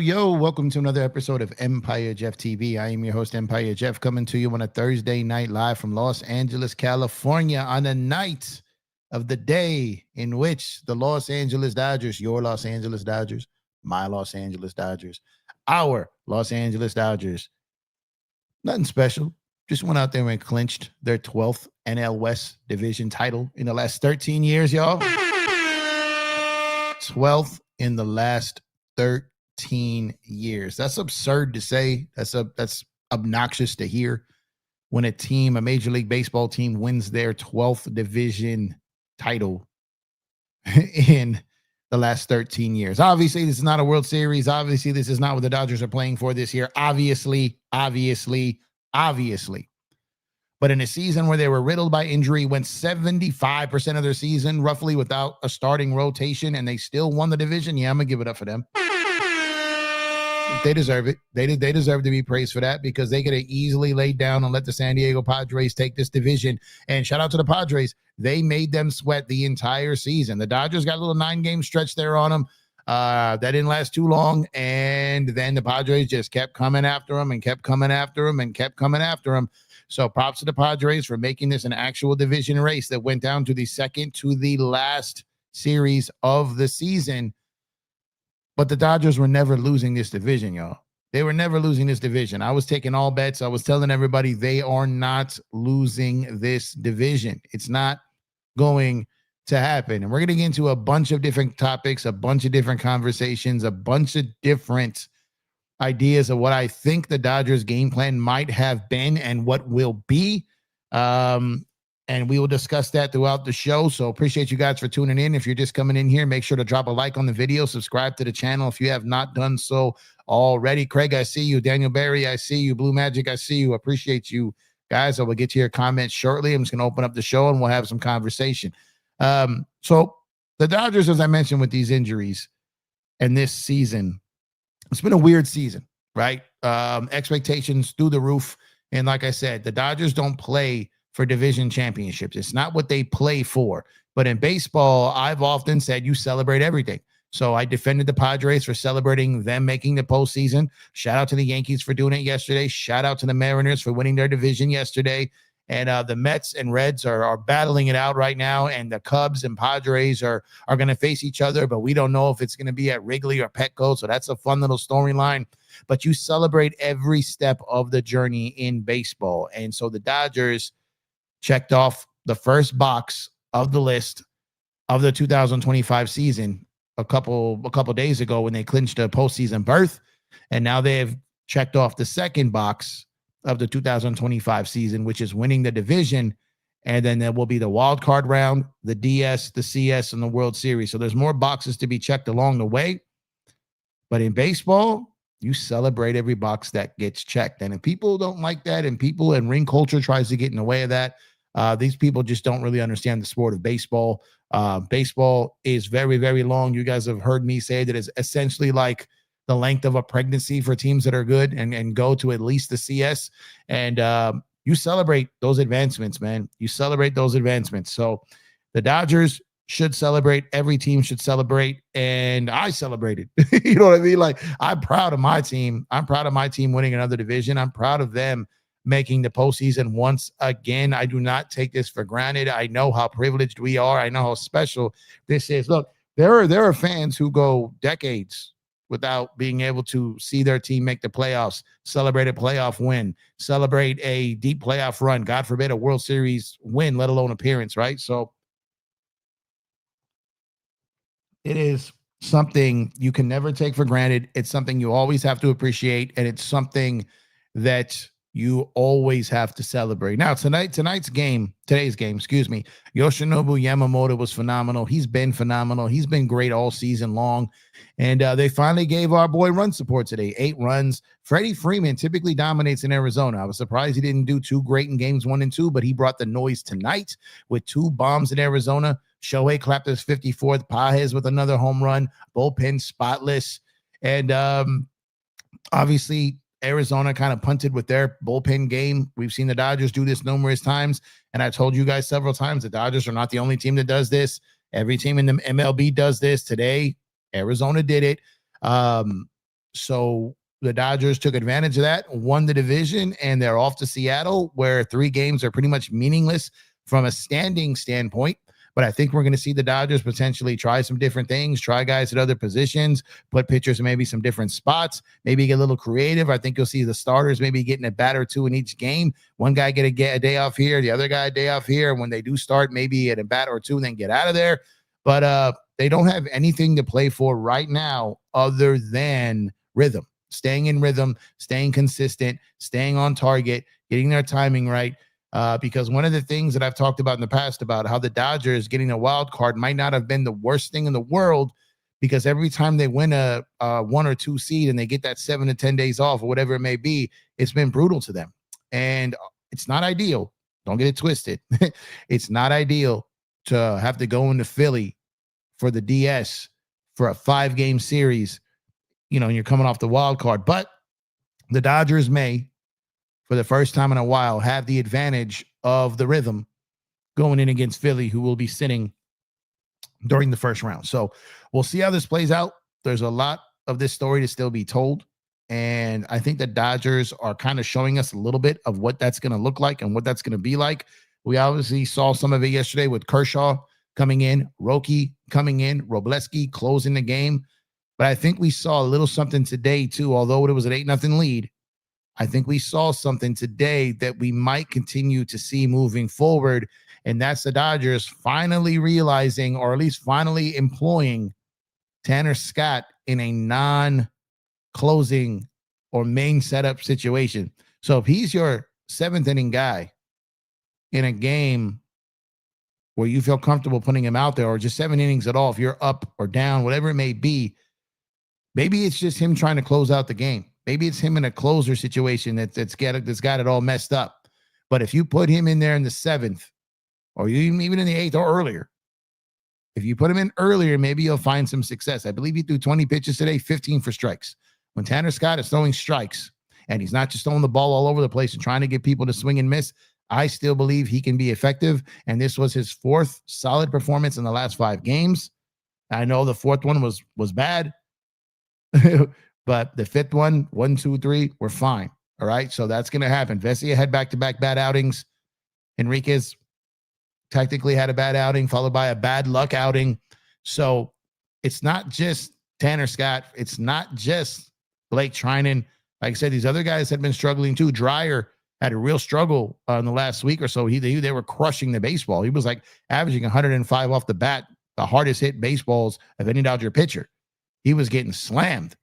Yo, welcome to another episode of EmpireJeffTV. I am your host, Empire Jeff, coming to you on a Thursday night live from Los Angeles, California, on the night of the day in which the Los Angeles Dodgers, your Los Angeles Dodgers, my Los Angeles Dodgers, our Los Angeles Dodgers, nothing special, just went out there and clinched their 12th NL West division title in the last 13 years, y'all. 12th in the last 13 years. That's absurd to say. That's obnoxious to hear when a team, a Major League Baseball team, wins their 12th division title in the last 13 years. Obviously, this is not a World Series. Obviously, this is not what the Dodgers are playing for this year. Obviously. But in a season where they were riddled by injury, went 75% of their season roughly without a starting rotation, and they still won the division, yeah, I'm going to give it up for them. They deserve it. They deserve to be praised for that, because they could have easily laid down and let the San Diego Padres take this division. And shout out to the Padres. They made them sweat the entire season. The Dodgers got a little 9-game stretch there on them. That didn't last too long. And then the Padres just kept coming after them and kept coming after them and kept coming after them. So props to the Padres for making this an actual division race that went down to the second to the last series of the season. But the Dodgers were never losing this division, y'all. They were never losing this division. I was taking all bets. I was telling everybody they are not losing this division. It's not going to happen. And we're going to get into a bunch of different topics, a bunch of different conversations, a bunch of different ideas of what I think the Dodgers game plan might have been and what will be. And we will discuss that throughout the show. So appreciate you guys for tuning in. If you're just coming in here, make sure to drop a like on the video, subscribe to the channel if you have not done so already. Craig, I see you. Daniel Barry, I see you. Blue Magic, I see you. Appreciate you guys. I will get to your comments shortly. I'm just going to open up the show and we'll have some conversation. So the Dodgers, as I mentioned, with these injuries and this season, it's been a weird season, right? Expectations through the roof. And like I said, the Dodgers don't play for division championships. It's not what they play for. But in baseball, I've often said you celebrate everything. So I defended the Padres for celebrating them making the postseason. Shout out to the Yankees for doing it yesterday. Shout out to the Mariners for winning their division yesterday. And the Mets and Reds are battling it out right now. And the Cubs and Padres are going to face each other, but we don't know if it's going to be at Wrigley or Petco. So that's a fun little storyline. But you celebrate every step of the journey in baseball. And so the Dodgers checked off the first box of the list of the 2025 season a couple days ago when they clinched a postseason berth. And now they've checked off the second box of the 2025 season, which is winning the division. And then there will be the wild card round, the DS, the CS, and the World Series. So there's more boxes to be checked along the way. But in baseball, you celebrate every box that gets checked. And if people don't like that, and ring culture tries to get in the way of that, these people just don't really understand the sport of baseball. Baseball is very, very long. You guys have heard me say that it's essentially like the length of a pregnancy for teams that are good and go to at least the CS. And you celebrate those advancements, man. You celebrate those advancements. So the Dodgers should celebrate. Every team should celebrate. And I celebrated. You know what I mean? Like, I'm proud of my team. I'm proud of my team winning another division. I'm proud of them making the postseason once again. I do not take this for granted. I know how privileged we are. I know how special this is. Look, there are fans who go decades without being able to see their team make the playoffs, celebrate a playoff win, celebrate a deep playoff run, God forbid a World Series win, let alone appearance, right? So it is something you can never take for granted. It's something you always have to appreciate, and it's something that you always have to celebrate. Now, today's game, Yoshinobu Yamamoto was phenomenal. He's been phenomenal. He's been great all season long. And they finally gave our boy run support today, 8 runs. Freddie Freeman typically dominates in Arizona. I was surprised he didn't do too great in games 1 and 2, but he brought the noise tonight with 2 bombs in Arizona. Shohei clapped his 54th. Pages with another home run. Bullpen spotless. And obviously, Arizona kind of punted with their bullpen game. We've seen the Dodgers do this numerous times. And I told you guys several times, the Dodgers are not the only team that does this. Every team in the MLB does this. Today, Arizona did it. So the Dodgers took advantage of that, won the division, and they're off to Seattle, where 3 games are pretty much meaningless from a standing standpoint. But I think we're going to see the Dodgers potentially try some different things, try guys at other positions, put pitchers in maybe some different spots, maybe get a little creative. I think you'll see the starters maybe getting a bat or 2 in each game. One guy get a day off here, the other guy a day off here. And when they do start, maybe at a bat or 2 and then get out of there. But they don't have anything to play for right now other than rhythm, staying in rhythm, staying consistent, staying on target, getting their timing right. Because one of the things that I've talked about in the past about how the Dodgers getting a wild card might not have been the worst thing in the world, because every time they win a 1 or 2 seed and they get that 7 to 10 days off or whatever it may be, it's been brutal to them. And it's not ideal. Don't get it twisted. It's not ideal to have to go into Philly for the DS for a 5-game series, and you're coming off the wild card. But the Dodgers may, for the first time in a while, have the advantage of the rhythm going in against Philly, who will be sitting during the first round. So we'll see how this plays out. There's a lot of this story to still be told. And I think the Dodgers are kind of showing us a little bit of what that's going to look like and what that's going to be like. We obviously saw some of it yesterday with Kershaw coming in, Roki coming in, Robleski closing the game. But I think we saw a little something today too, although it was an 8-0 lead. I think we saw something today that we might continue to see moving forward, and that's the Dodgers finally realizing, or at least finally employing, Tanner Scott in a non-closing or main setup situation. So if he's your 7th inning guy in a game where you feel comfortable putting him out there, or just 7 innings at all, if you're up or down, whatever it may be, maybe it's just him trying to close out the game. Maybe it's him in a closer situation that's got it all messed up. But if you put him in there in the 7th, or even in the 8th or earlier, if you put him in earlier, maybe you'll find some success. I believe he threw 20 pitches today, 15 for strikes. When Tanner Scott is throwing strikes, and he's not just throwing the ball all over the place and trying to get people to swing and miss, I still believe he can be effective. And this was his fourth solid performance in the last 5 games. I know the fourth one was bad, but the fifth one, 1, 2, 3, we're fine. All right. So that's going to happen. Vesia had back-to-back bad outings. Enriquez technically had a bad outing, followed by a bad luck outing. So it's not just Tanner Scott. It's not just Blake Trinan. Like I said, these other guys had been struggling too. Dreyer had a real struggle in the last week or so. They were crushing the baseball. He was like averaging 105 off the bat, the hardest hit baseballs of any Dodger pitcher. He was getting slammed.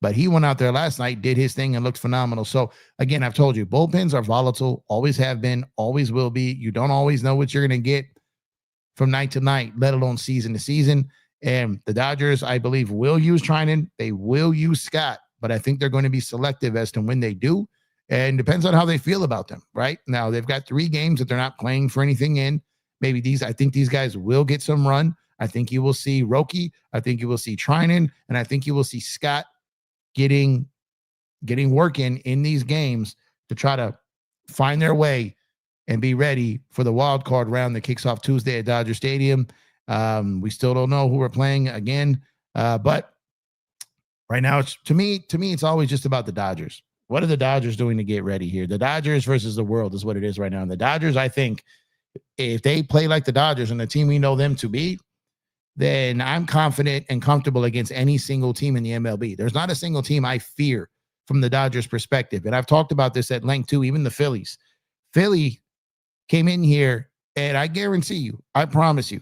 But he went out there last night, did his thing, and looked phenomenal. So, again, I've told you, bullpens are volatile, always have been, always will be. You don't always know what you're going to get from night to night, let alone season to season. And the Dodgers, I believe, will use Trinan. They will use Scott, but I think they're going to be selective as to when they do. And depends on how they feel about them, right? Now, they've got 3 games that they're not playing for anything in. I think these guys will get some run. I think you will see Roki. I think you will see Trinan. And I think you will see Scott getting work in these games to try to find their way and be ready for the wild card round that kicks off Tuesday at Dodger Stadium. We still don't know who we're playing again, but right now, to me, it's always just about the Dodgers. What are the Dodgers doing to get ready here? The Dodgers versus the world is what it is right now. And the Dodgers, I think, if they play like the Dodgers and the team we know them to be, then I'm confident and comfortable against any single team in the MLB. There's not a single team I fear from the Dodgers perspective. And I've talked about this at length too, even the Phillies. Philly came in here, and I guarantee you, I promise you,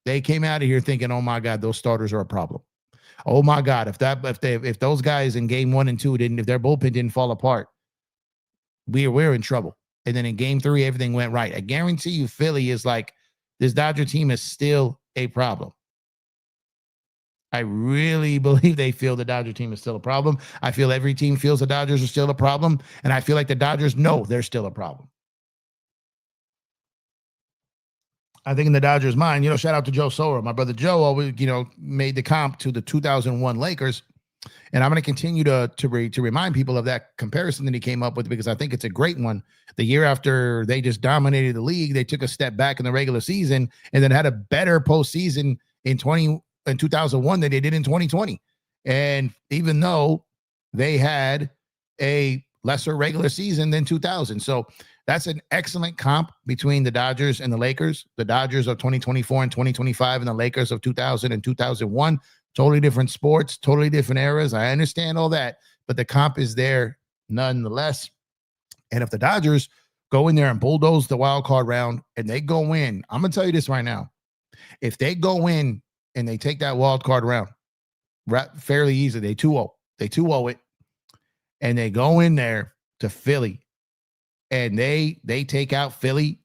they came out of here thinking, oh my God, those starters are a problem. Oh my God, if those guys in game 1 and 2 if their bullpen didn't fall apart, we're in trouble. And then in game 3, everything went right. I guarantee you, Philly is like, this Dodger team is still a problem. I really believe they feel the Dodger team is still a problem. I feel every team feels the Dodgers are still a problem. And I feel like the Dodgers know they're still a problem. I think in the Dodgers' mind, shout out to Joe Sora. My brother Joe always, made the comp to the 2001 Lakers. And I'm going to continue to remind people of that comparison that he came up with, because I think it's a great one. The year after they just dominated the league, they took a step back in the regular season and then had a better postseason in 2001 than they did in 2020. And even though they had a lesser regular season than 2000. So that's an excellent comp between the Dodgers and the Lakers. The Dodgers of 2024 and 2025 and the Lakers of 2000 and 2001. Totally different sports, totally different eras. I understand all that, but the comp is there nonetheless. And if the Dodgers go in there and bulldoze the wild card round and they go in, I'm going to tell you this right now. If they go in and they take that wild card round fairly easy, they 2-0. They 2-0 it. And they go in there to Philly and they take out Philly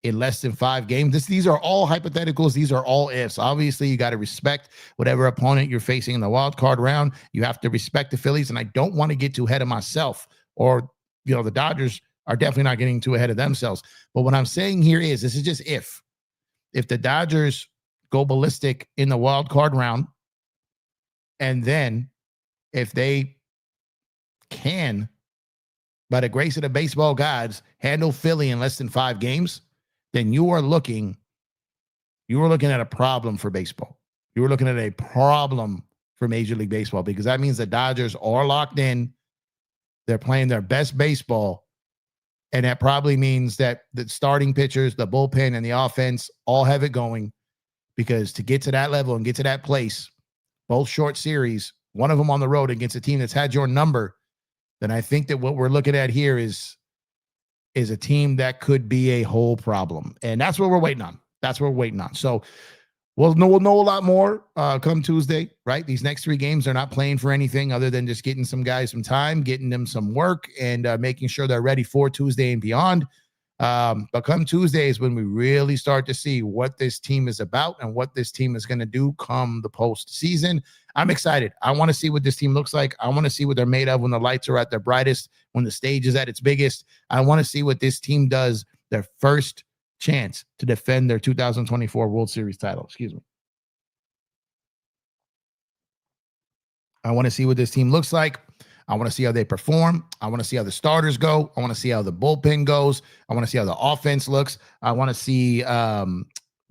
in less than 5 games. These are all hypotheticals. These are all ifs. Obviously, you got to respect whatever opponent you're facing in the wild card round. You have to respect the Phillies, and I don't want to get too ahead of myself, or the Dodgers are definitely not getting too ahead of themselves. But what I'm saying here is, this is just if the Dodgers go ballistic in the wild card round, and then if they can, by the grace of the baseball gods, handle Philly in less than 5 games, then you are looking at a problem for baseball. You are looking at a problem for Major League Baseball, because that means the Dodgers are locked in. They're playing their best baseball. And that probably means that the starting pitchers, the bullpen, and the offense all have it going, because to get to that level and get to that place, both short series, one of them on the road against a team that's had your number, then I think that what we're looking at here is a team that could be a whole problem. And that's what we're waiting on. So we'll know a lot more come Tuesday, right? These next 3 games, they're not playing for anything other than just getting some guys some time, getting them some work, and making sure they're ready for Tuesday and beyond. But come Tuesday is when we really start to see what this team is about and what this team is going to do come the postseason. I'm excited. I want to see what this team looks like. I want to see what they're made of when the lights are at their brightest, when the stage is at its biggest. I want to see what this team does their first chance to defend their 2024 World Series title. I want to see what this team looks like. I want to see how they perform. I want to see how the starters go. I want to see how the bullpen goes. I want to see how the offense looks. I want to see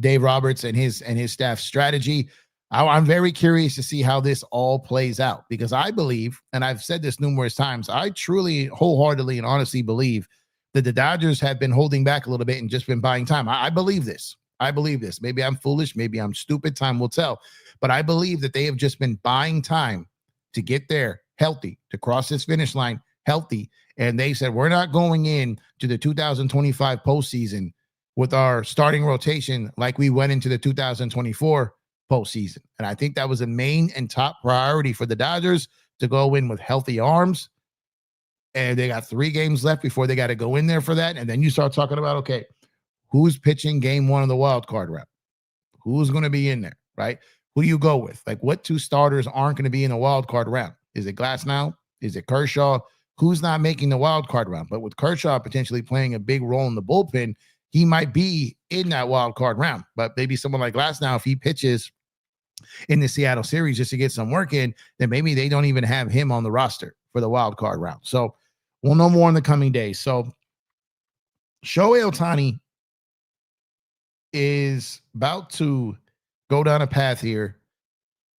Dave Roberts and his staff strategy. I'm very curious to see how this all plays out, because I believe, and I've said this numerous times, I truly, wholeheartedly, and honestly believe that the Dodgers have been holding back a little bit and just been buying time. I believe this. I believe this. Maybe I'm foolish. Maybe I'm stupid. Time will tell. But I believe that they have just been buying time to get there healthy, to cross this finish line healthy. And they said, we're not going in to the 2025 postseason with our starting rotation like we went into the 2024 postseason. And I think that was a main and top priority for the Dodgers, to go in with healthy arms. And they got 3 games left before they got to go in there for that. And then you start talking about, okay, who's pitching game 1 of the wild card round? Who's going to be in there, right? Who do you go with? Like, what 2 starters aren't going to be in the wild card round? Is it Glasnow? Is it Kershaw? Who's not making the wild card round? But with Kershaw potentially playing a big role in the bullpen, he might be in that wild card round. But maybe someone like Glasnow, if he pitches in the Seattle series just to get some work in, then maybe they don't even have him on the roster for the wild card round. So we'll know more in the coming days. So Shohei Ohtani is about to go down a path here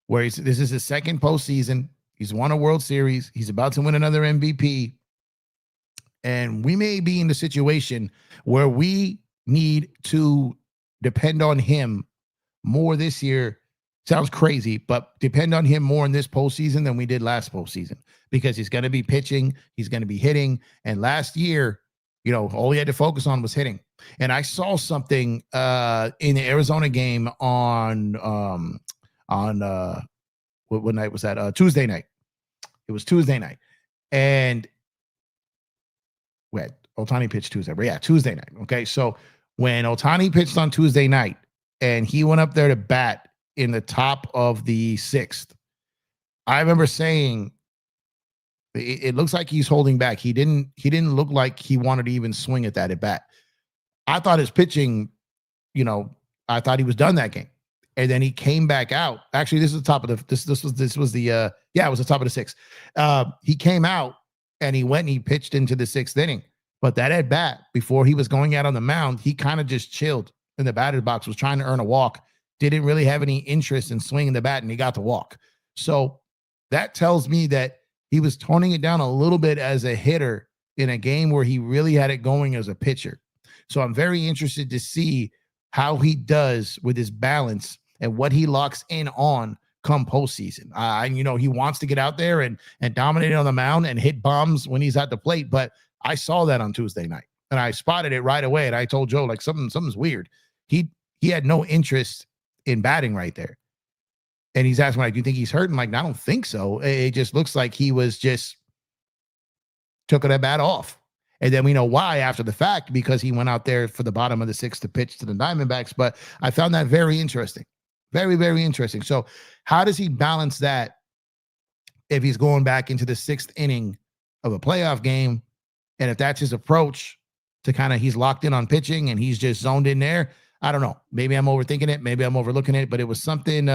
where this is his second postseason. He's won a World Series. He's about to win another MVP. And we may be in the situation where we need to depend on him more this year. Sounds crazy, but depend on him more in this postseason than we did last postseason, because he's going to be pitching, he's going to be hitting. And last year, you know, all he had to focus on was hitting. And I saw something in the Arizona game on what night was that? Tuesday night. It was Tuesday night. And Ohtani pitched Tuesday, but yeah, Tuesday night. Okay. So when Ohtani pitched on Tuesday night and he went up there to bat in the top of the 6th, I remember saying, it looks like he's holding back. He didn't look like he wanted to even swing at that at bat. I thought his pitching, I thought he was done that game. And then he came back out. Actually, this is the top of the it was the top of the 6th. He came out and he went and he pitched into the 6th inning. But that at bat, before he was going out on the mound, he kind of just chilled in the batter's box, was trying to earn a walk, didn't really have any interest in swinging the bat, and he got the walk. So that tells me that he was toning it down a little bit as a hitter in a game where he really had it going as a pitcher. So I'm very interested to see how he does with his balance and what he locks in on come postseason. He wants to get out there and dominate on the mound and hit bombs when he's at the plate. But I saw that on Tuesday night and I spotted it right away. And I told Joe, like, something's weird. He had no interest in batting right there. And he's asking, like, do you think he's hurt? I'm like, I don't think so. It just looks like he was just took that bat off. And then we know why after the fact, because he went out there for the bottom of the 6th to pitch to the Diamondbacks. But I found that very interesting. Very, very interesting. So how does he balance that if he's going back into the 6th inning of a playoff game? And if that's his approach to he's locked in on pitching and he's just zoned in there, I don't know. Maybe I'm overthinking it. Maybe I'm overlooking it, but it was something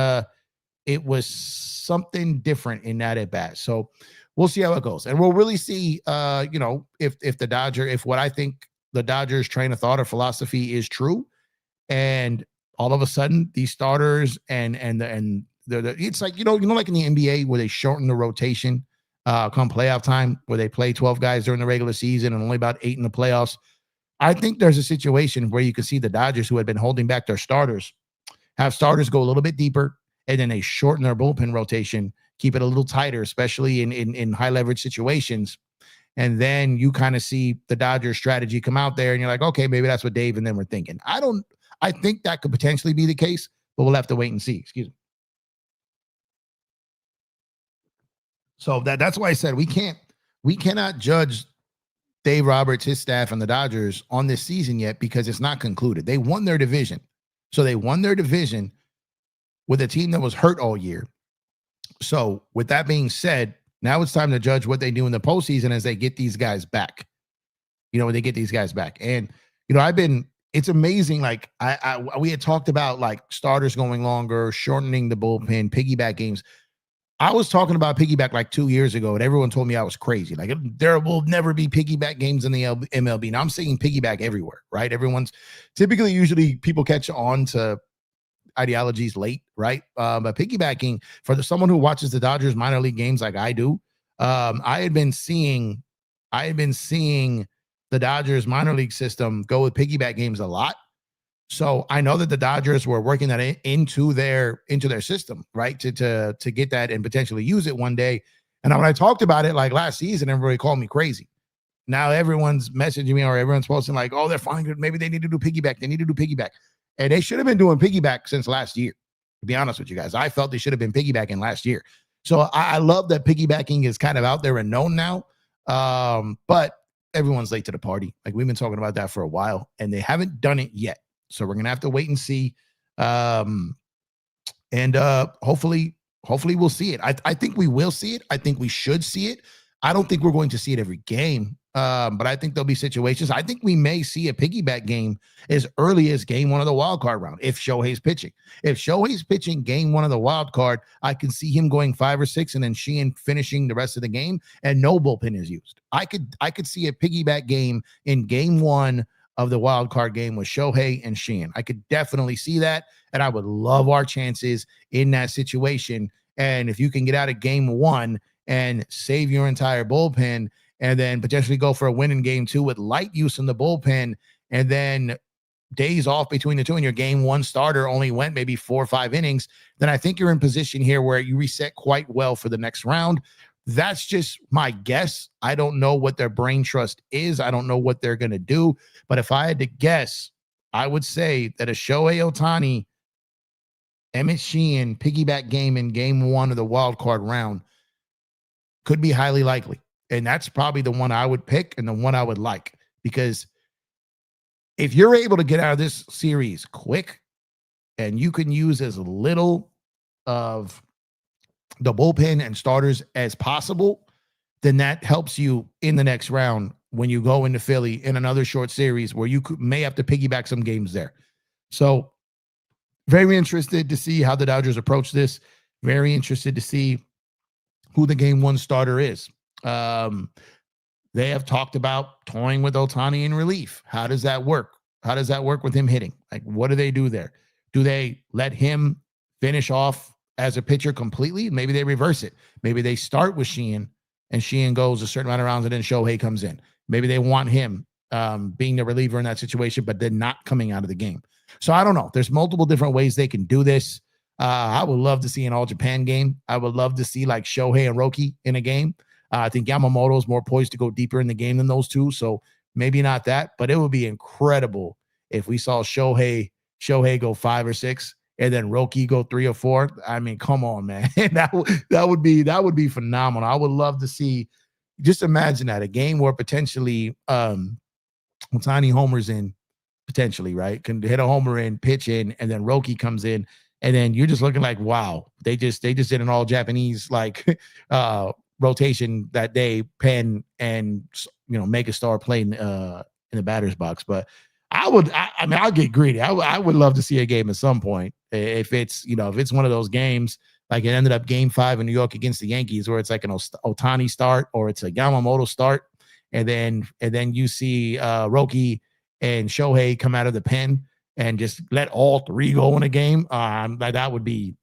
different in that at bat. So we'll see how it goes. And we'll really see, if what I think the Dodgers train of thought or philosophy is true. And all of a sudden these starters it's like, like in the NBA where they shorten the rotation come playoff time, where they play 12 guys during the regular season and only about 8 in the playoffs. I think there's a situation where you can see the Dodgers, who had been holding back their starters, have starters go a little bit deeper, and then they shorten their bullpen rotation, keep it a little tighter, especially in high leverage situations. And then you kind of see the Dodgers strategy come out there and you're like, okay, maybe that's what Dave and them were thinking. I think that could potentially be the case, but we'll have to wait and see. Excuse me. So that's why I said we cannot judge Dave Roberts, his staff, and the Dodgers on this season yet, because it's not concluded. They won their division. So they won their division with a team that was hurt all year. So with that being said, now it's time to judge what they do in the postseason as they get these guys back. When they get these guys back. And, it's amazing. Like we had talked about, like, starters going longer, shortening the bullpen, piggyback games. I was talking about piggyback like 2 years ago, and everyone told me I was crazy. Like there will never be piggyback games in the MLB. Now I'm seeing piggyback everywhere, right? Everyone's usually people catch on to ideologies late, right? But piggybacking for someone who watches the Dodgers minor league games like I do, I had been seeing the Dodgers minor league system go with piggyback games a lot. So I know that the Dodgers were working that into their system, right? To get that and potentially use it one day. And when I talked about it like last season, everybody called me crazy. Now everyone's messaging me or everyone's posting like, oh, they're finally maybe they need to do piggyback. They need to do piggyback. And they should have been doing piggyback since last year. To be honest with you guys, I felt they should have been piggybacking last year. So I love that piggybacking is kind of out there and known now. But everyone's late to the party. Like we've been talking about that for a while, and they haven't done it yet. So we're gonna have to wait and see. And hopefully we'll see it. I think we will see it. I think we should see it. I don't think we're going to see it every game. But I think there'll be situations. I think we may see a piggyback game as early as game 1 of the wild card round if Shohei's pitching. If Shohei's pitching game 1 of the wild card, I can see him going 5 or 6 and then Sheehan finishing the rest of the game and no bullpen is used. I could see a piggyback game in game 1 of the wild card game with Shohei and Sheehan. I could definitely see that, and I would love our chances in that situation. And if you can get out of game 1 and save your entire bullpen, and then potentially go for a win in game 2 with light use in the bullpen, and then days off between the two, and your game 1 starter only went maybe 4 or 5 innings, then I think you're in position here where you reset quite well for the next round. That's just my guess. I don't know what their brain trust is. I don't know what they're going to do. But if I had to guess, I would say that a Shohei Ohtani, Emmett Sheehan piggyback game in game 1 of the wild card round could be highly likely. And that's probably the one I would pick and the one I would like, because if you're able to get out of this series quick and you can use as little of the bullpen and starters as possible, then that helps you in the next round when you go into Philly in another short series where you may have to piggyback some games there. So very interested to see how the Dodgers approach this. Very interested to see who the game 1 starter is. They have talked about toying with Ohtani in relief. How does that work? How does that work with him hitting? Like, what do they do there? Do they let him finish off as a pitcher completely? Maybe they reverse it. Maybe they start with Sheehan and Sheehan goes a certain amount of rounds and then Shohei comes in. Maybe they want him being the reliever in that situation, but then not coming out of the game. So I don't know. There's multiple different ways they can do this. I would love to see an all-Japan game. I would love to see like Shohei and Roki in a game. I think Yamamoto is more poised to go deeper in the game than those two. So maybe not that, but it would be incredible if we saw Shohei go 5 or 6 and then Roki go 3 or 4. I mean, come on, man. that would be phenomenal. I would love to see, just imagine that, a game where potentially Ohtani homers in, potentially, right? Can hit a homer in, pitch in, and then Roki comes in, and then you're just looking like, wow, they just did an all Japanese like rotation that day, pen and make a star play in the batter's box. But I mean, I'll get greedy. I would love to see a game at some point. If it's one of those games, like it ended up game 5 in New York against the Yankees, where it's like an Ohtani start or it's a Yamamoto start. And then you see Roki and Shohei come out of the pen and just let all 3 go in a game. That would be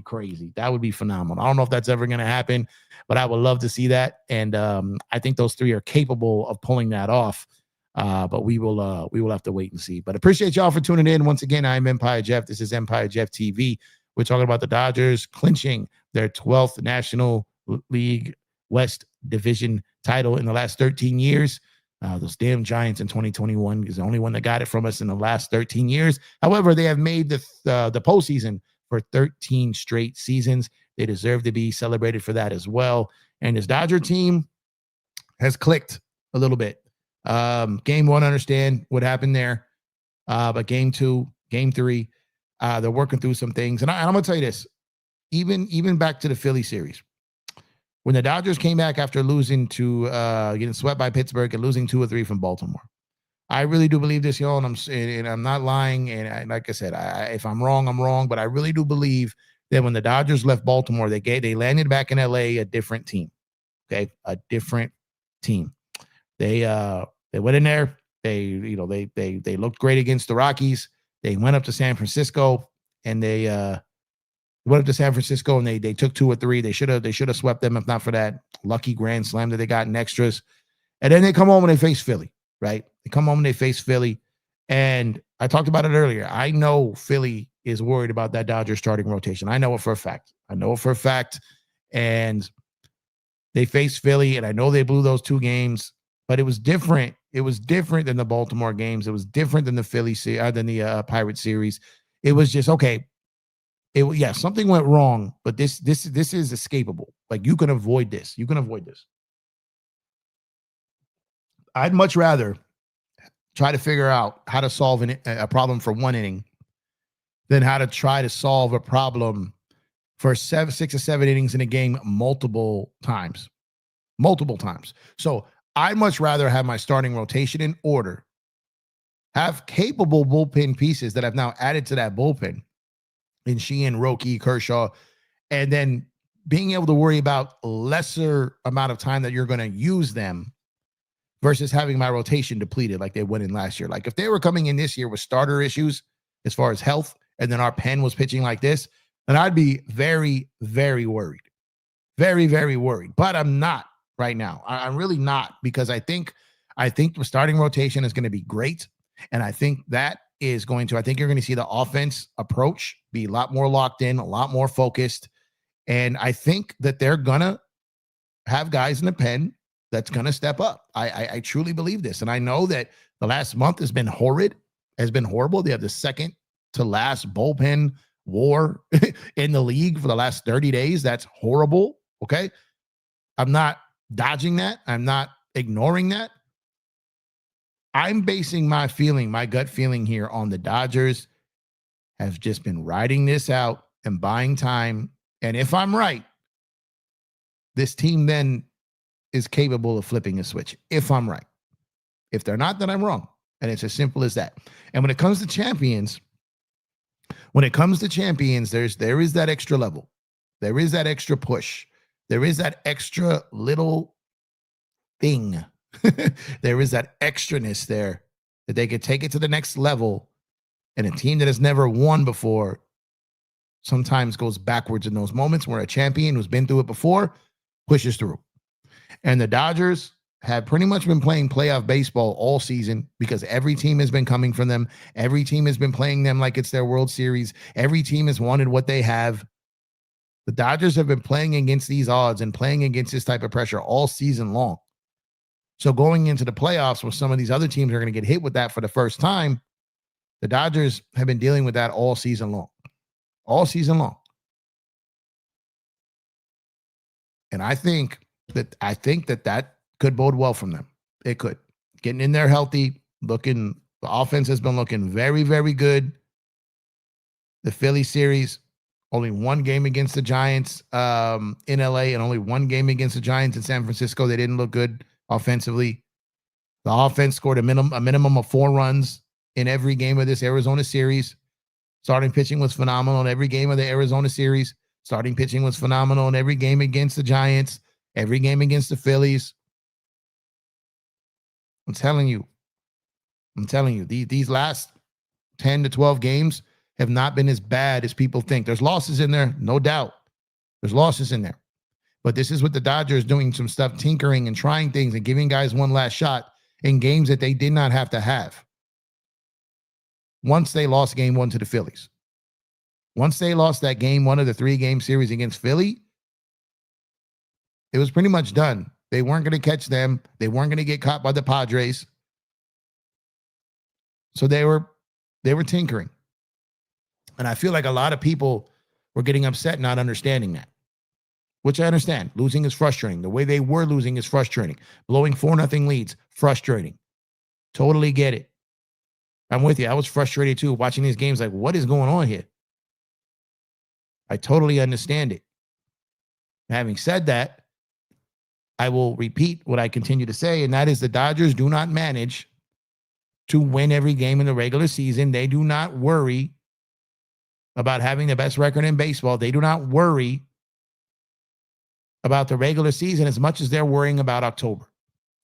crazy. That would be phenomenal. I don't know if that's ever going to happen, but I would love to see that. And I think those 3 are capable of pulling that off. But we will have to wait and see. But appreciate y'all for tuning in. Once again, I'm Empire Jeff. This is EmpireJeffTV. We're talking about the Dodgers clinching their 12th National League West Division title in the last 13 years. Those damn Giants in 2021 is the only one that got it from us in the last 13 years. However, they have made the postseason for 13 straight seasons. They deserve to be celebrated for that as well. And this Dodger team has clicked a little bit. Game 1, understand what happened there. But game 2, game 3, they're working through some things. And I'm going to tell you this, even back to the Philly series, when the Dodgers came back after losing to getting swept by Pittsburgh and losing 2 or 3 from Baltimore, I really do believe this, y'all, and I'm not lying. And like I said, if I'm wrong, I'm wrong. But I really do believe Then when the Dodgers left Baltimore, they landed back in LA, a different team. Okay, a different team. They went in there. They looked great against the Rockies. They went up to San Francisco and they took 2 or 3. They should have swept them if not for that lucky grand slam that they got in extras. And then they come home and they face Philly, right? They come home and they face Philly. And I talked about it earlier. I know Philly is worried about that Dodgers starting rotation. I know it for a fact. And they faced Philly, and I know they blew those 2 games, but it was different. It was different than the Baltimore games. It was different than the Pirate series. It was just, okay, something went wrong, but this is escapable. Like, you can avoid this. I'd much rather try to figure out how to solve a problem for 1 inning than how to try to solve a problem for 6 or 7 innings in a game multiple times. So I'd much rather have my starting rotation in order, have capable bullpen pieces that I've now added to that bullpen in Sheehan, Roki, Kershaw, and then being able to worry about lesser amount of time that you're going to use them versus having my rotation depleted like they went in last year. Like, if they were coming in this year with starter issues as far as health, and then our pen was pitching like this, then I'd be very, very worried. Very, very worried. But I'm not right now. I'm really not, because I think the starting rotation is going to be great. And I think you're going to see the offense approach be a lot more locked in, a lot more focused. And I think that they're going to have guys in the pen that's going to step up. I truly believe this. And I know that the last month has been horrible. They have the second to last bullpen war in the league for the last 30 days. That's horrible. Okay. I'm not dodging that. I'm not ignoring that. I'm basing my gut feeling here on the Dodgers have just been riding this out and buying time. And if I'm right, this team then is capable of flipping a switch. If I'm right. If they're not, then I'm wrong. And it's as simple as that. And when it comes to champions, there is that extra level. There is that extra push. There is that extra little thing. There is that extraness there that they could take it to the next level. And a team that has never won before sometimes goes backwards in those moments, where a champion who's been through it before pushes through. And the Dodgers have pretty much been playing playoff baseball all season, because every team has been coming from them. Every team has been playing them like it's their World Series. Every team has wanted what they have. The Dodgers have been playing against these odds and playing against this type of pressure all season long. So going into the playoffs, where some of these other teams are going to get hit with that for the first time, the Dodgers have been dealing with that all season long. And I think that could bode well from them. It could. Getting in there healthy, the offense has been looking very, very good. The Philly series, only 1 game against the Giants in LA, and only 1 game against the Giants in San Francisco. They didn't look good offensively. The offense scored a minimum of 4 runs in every game of this Arizona series. Starting pitching was phenomenal in every game of the Arizona series. Starting pitching was phenomenal in every game against the Giants, every game against the Phillies. I'm telling you, these last 10 to 12 games have not been as bad as people think. There's losses in there, no doubt. There's losses in there. But this is what the Dodgers doing some stuff, tinkering and trying things and giving guys one last shot in games that they did not have to have. Once they lost game 1 to the Phillies. Once they lost that game 1 of the 3-game series against Philly, it was pretty much done. They weren't going to catch them. They weren't going to get caught by the Padres. So they were tinkering. And I feel like a lot of people were getting upset not understanding that, which I understand. Losing is frustrating. The way they were losing is frustrating. Blowing 4-0 leads, frustrating. Totally get it. I'm with you. I was frustrated too watching these games, like, what is going on here? I totally understand it. Having said that, I will repeat what I continue to say, and that is the Dodgers do not manage to win every game in the regular season. They do not worry about having the best record in baseball. They do not worry about the regular season as much as they're worrying about October.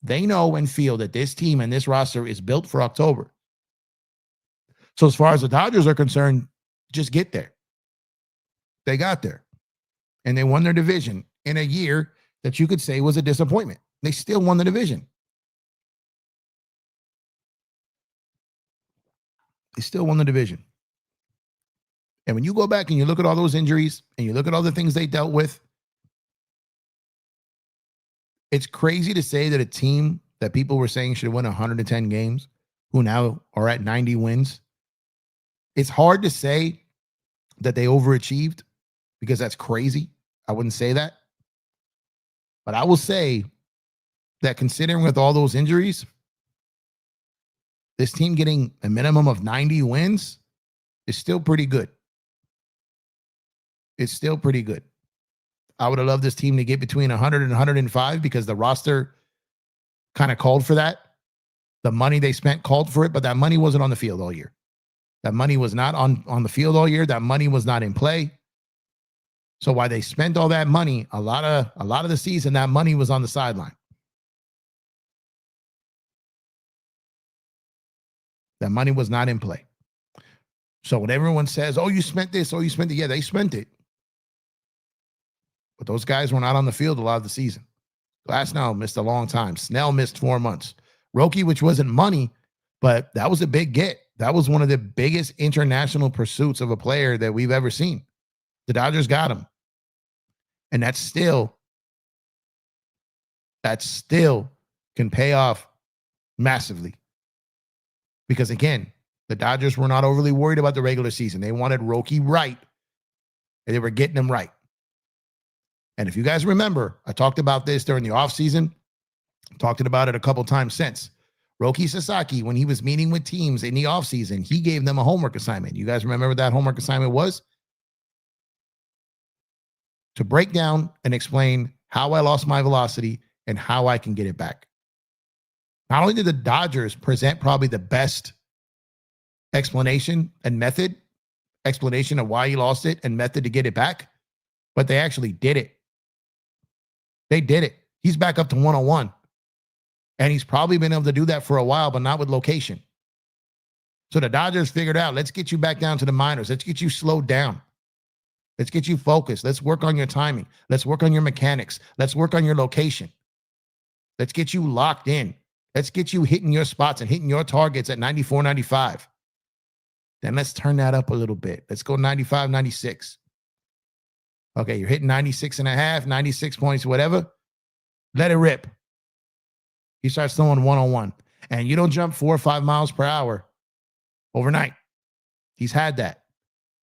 They know and feel that this team and this roster is built for October. So as far as the Dodgers are concerned, just get there. They got there. And they won their division in a year that you could say was a disappointment. They still won the division. They still won the division. And when you go back and you look at all those injuries and you look at all the things they dealt with, it's crazy to say that a team that people were saying should win 110 games, who now are at 90 wins, it's hard to say that they overachieved because that's crazy. I wouldn't say that. But I will say that considering with all those injuries, this team getting a minimum of 90 wins is still pretty good. It's still pretty good. I would have loved this team to get between 100 and 105 because the roster kind of called for that. The money they spent called for it, but that money wasn't on the field all year. That money was not on the field all year. That money was not in play. So while they spent all that money, a lot of the season, that money was on the sideline. That money was not in play. So when everyone says, oh, you spent this, oh, you spent it, yeah, they spent it. But those guys were not on the field a lot of the season. Glasnow missed a long time. Snell missed 4 months. Roki, which wasn't money, but that was a big get. That was one of the biggest international pursuits of a player that we've ever seen. The Dodgers got him. And that still can pay off massively. Because again, the Dodgers were not overly worried about the regular season. They wanted Roki right, and they were getting him right. And if you guys remember, I talked about this during the offseason, talked about it a couple times since. Roki Sasaki, when he was meeting with teams in the offseason, he gave them a homework assignment. You guys remember what that homework assignment was? To break down and explain how I lost my velocity and how I can get it back. Not only did the Dodgers present probably the best explanation and explanation of why he lost it and method to get it back, but they actually did it. They did it. He's back up to 101. And he's probably been able to do that for a while, but not with location. So the Dodgers figured out, let's get you back down to the minors. Let's get you slowed down. Let's get you focused. Let's work on your timing. Let's work on your mechanics. Let's work on your location. Let's get you locked in. Let's get you hitting your spots and hitting your targets at 94, 95. Then let's turn that up a little bit. Let's go 95, 96. Okay, you're hitting 96 and a half, 96 points, whatever. Let it rip. He starts throwing 101. And you don't jump 4 or 5 miles per hour overnight. He's had that.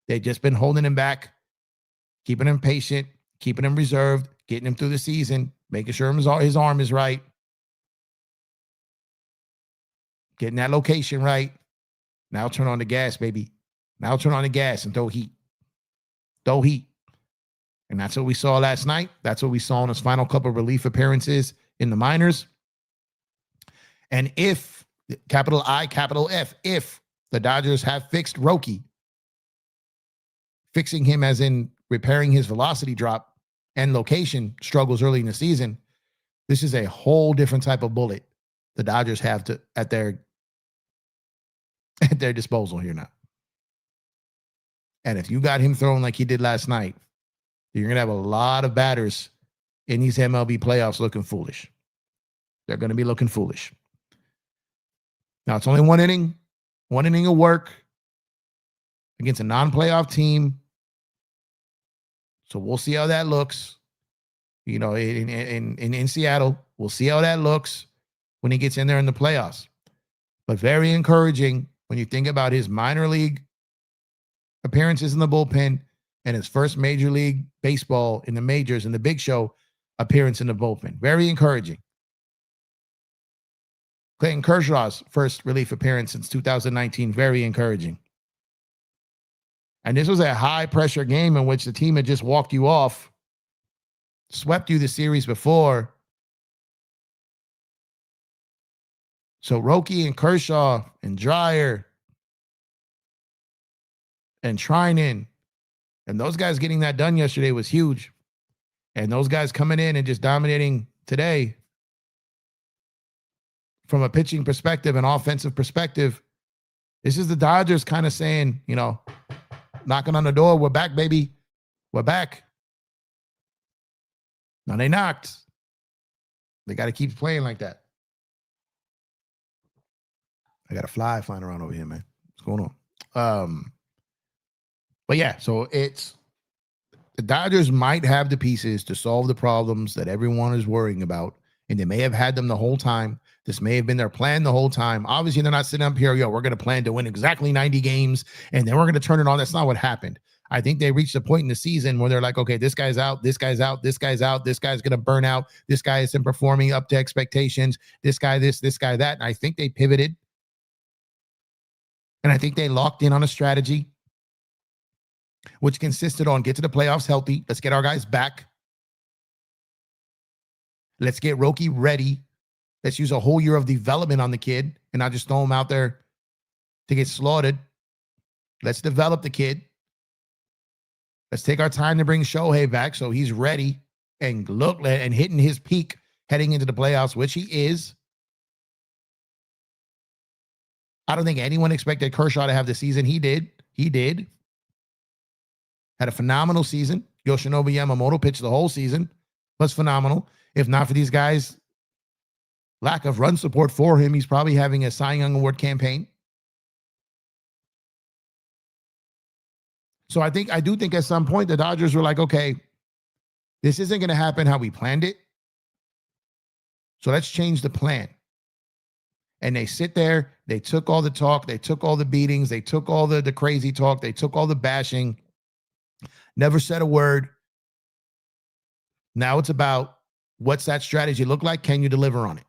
They've just been holding him back, keeping him patient, keeping him reserved, getting him through the season, making sure his arm is right, getting that location right. Now turn on the gas, baby. Now turn on the gas and throw heat. Throw heat. And that's what we saw last night. That's what we saw in his final couple of relief appearances in the minors. And if, capital I, capital F, if the Dodgers have fixed Roki, fixing him as in repairing his velocity drop and location struggles early in the season, this is a whole different type of bullet the Dodgers have at their disposal here now. And if you got him throwing like he did last night, you're going to have a lot of batters in these MLB playoffs looking foolish. They're going to be looking foolish. Now, it's only one inning of work against a non-playoff team. So we'll see how that looks. You know, in Seattle, we'll see how that looks when he gets in there in the playoffs. But very encouraging when you think about his minor league appearances in the bullpen and his first Major League Baseball in the majors in the Big Show appearance in the bullpen. Very encouraging. Clayton Kershaw's first relief appearance since 2019. Very encouraging. And this was a high-pressure game in which the team had just walked you off, swept you the series before. So Roki and Kershaw and Dreyer and Treinen And those guys getting that done yesterday was huge. And those guys coming in and just dominating today from a pitching perspective and offensive perspective, this is the Dodgers kind of saying, you know, knocking on the door, we're back, baby. We're back. Now they knocked. They got to keep playing like that. I got a fly flying around over here, man. What's going on? But yeah, so it's the Dodgers might have the pieces to solve the problems that everyone is worrying about, and they may have had them the whole time. This may have been their plan the whole time. Obviously, they're not sitting up here, we're going to plan to win exactly 90 games, and then we're going to turn it on. That's not what happened. I think they reached a point in the season where they're like, okay, this guy's out, this guy's out, this guy's out, this guy's going to burn out, this guy isn't performing up to expectations, this guy this guy that. And I think they pivoted, and I think they locked in on a strategy which consisted on get to the playoffs healthy. Let's get our guys back. Let's get Roki ready. Let's use a whole year of development on the kid and not just throw him out there to get slaughtered. Let's develop the kid. Let's take our time to bring Shohei back so he's ready and look and hitting his peak heading into the playoffs, which he is. I don't think anyone expected Kershaw to have the season he did. He did. Had a phenomenal season. Yoshinobu Yamamoto pitched the whole season. Was phenomenal. If not for these guys' lack of run support for him, he's probably having a Cy Young Award campaign. So I do think at some point the Dodgers were like, okay, this isn't going to happen how we planned it. So let's change the plan. And they sit there, they took all the talk, they took all the beatings, they took all the crazy talk, they took all the bashing, never said a word. Now it's about what's that strategy look like? Can you deliver on it?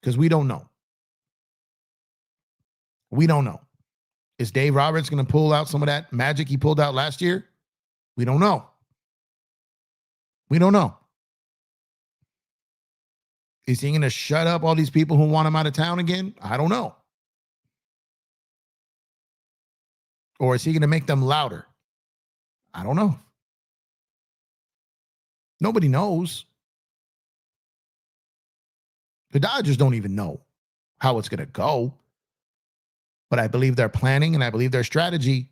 Because we don't know. We don't know. Is Dave Roberts going to pull out some of that magic he pulled out last year? We don't know. We don't know. Is he going to shut up all these people who want him out of town again? I don't know. Or is he going to make them louder? I don't know. Nobody knows. The Dodgers don't even know how it's going to go. But I believe they're planning and I believe their strategy.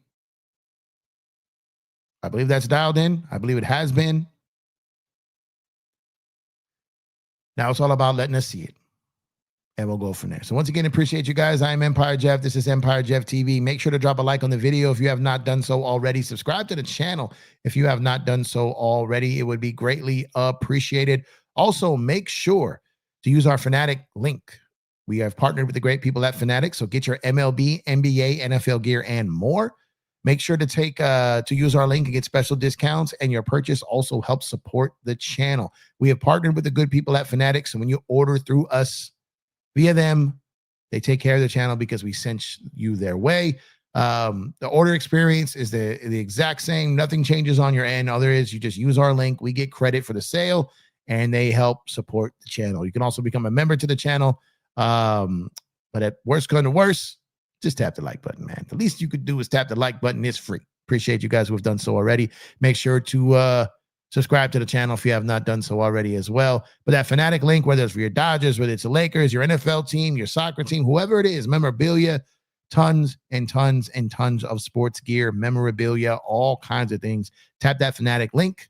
I believe that's dialed in. I believe it has been. Now it's all about letting us see it. And we'll go from there. So once again, appreciate you guys. I'm Empire Jeff. This is Empire Jeff TV. Make sure to drop a like on the video if you have not done so already. Subscribe to the channel if you have not done so already. It would be greatly appreciated. Also, make sure to use our Fanatic link. We have partnered with the great people at Fanatic. So get your MLB, NBA, NFL gear, and more. Make sure to use our link and get special discounts, and your purchase also helps support the channel. We have partnered with the good people at Fanatic. So when you order through us, via them, they take care of the channel because we sent you their way. The order experience is the exact same. Nothing changes on your end. All there is, you just use our link. We get credit for the sale, and they help support the channel. You can also become a member to the channel. But at worst come to worst, just tap the like button, man. The least you could do is tap the like button. It's free. Appreciate you guys who have done so already. Make sure to subscribe to the channel if you have not done so already as well. But that Fanatic link, whether it's for your Dodgers, whether it's the Lakers, your NFL team, your soccer team, whoever it is, memorabilia, tons and tons and tons of sports gear, memorabilia, all kinds of things. Tap that Fanatic link.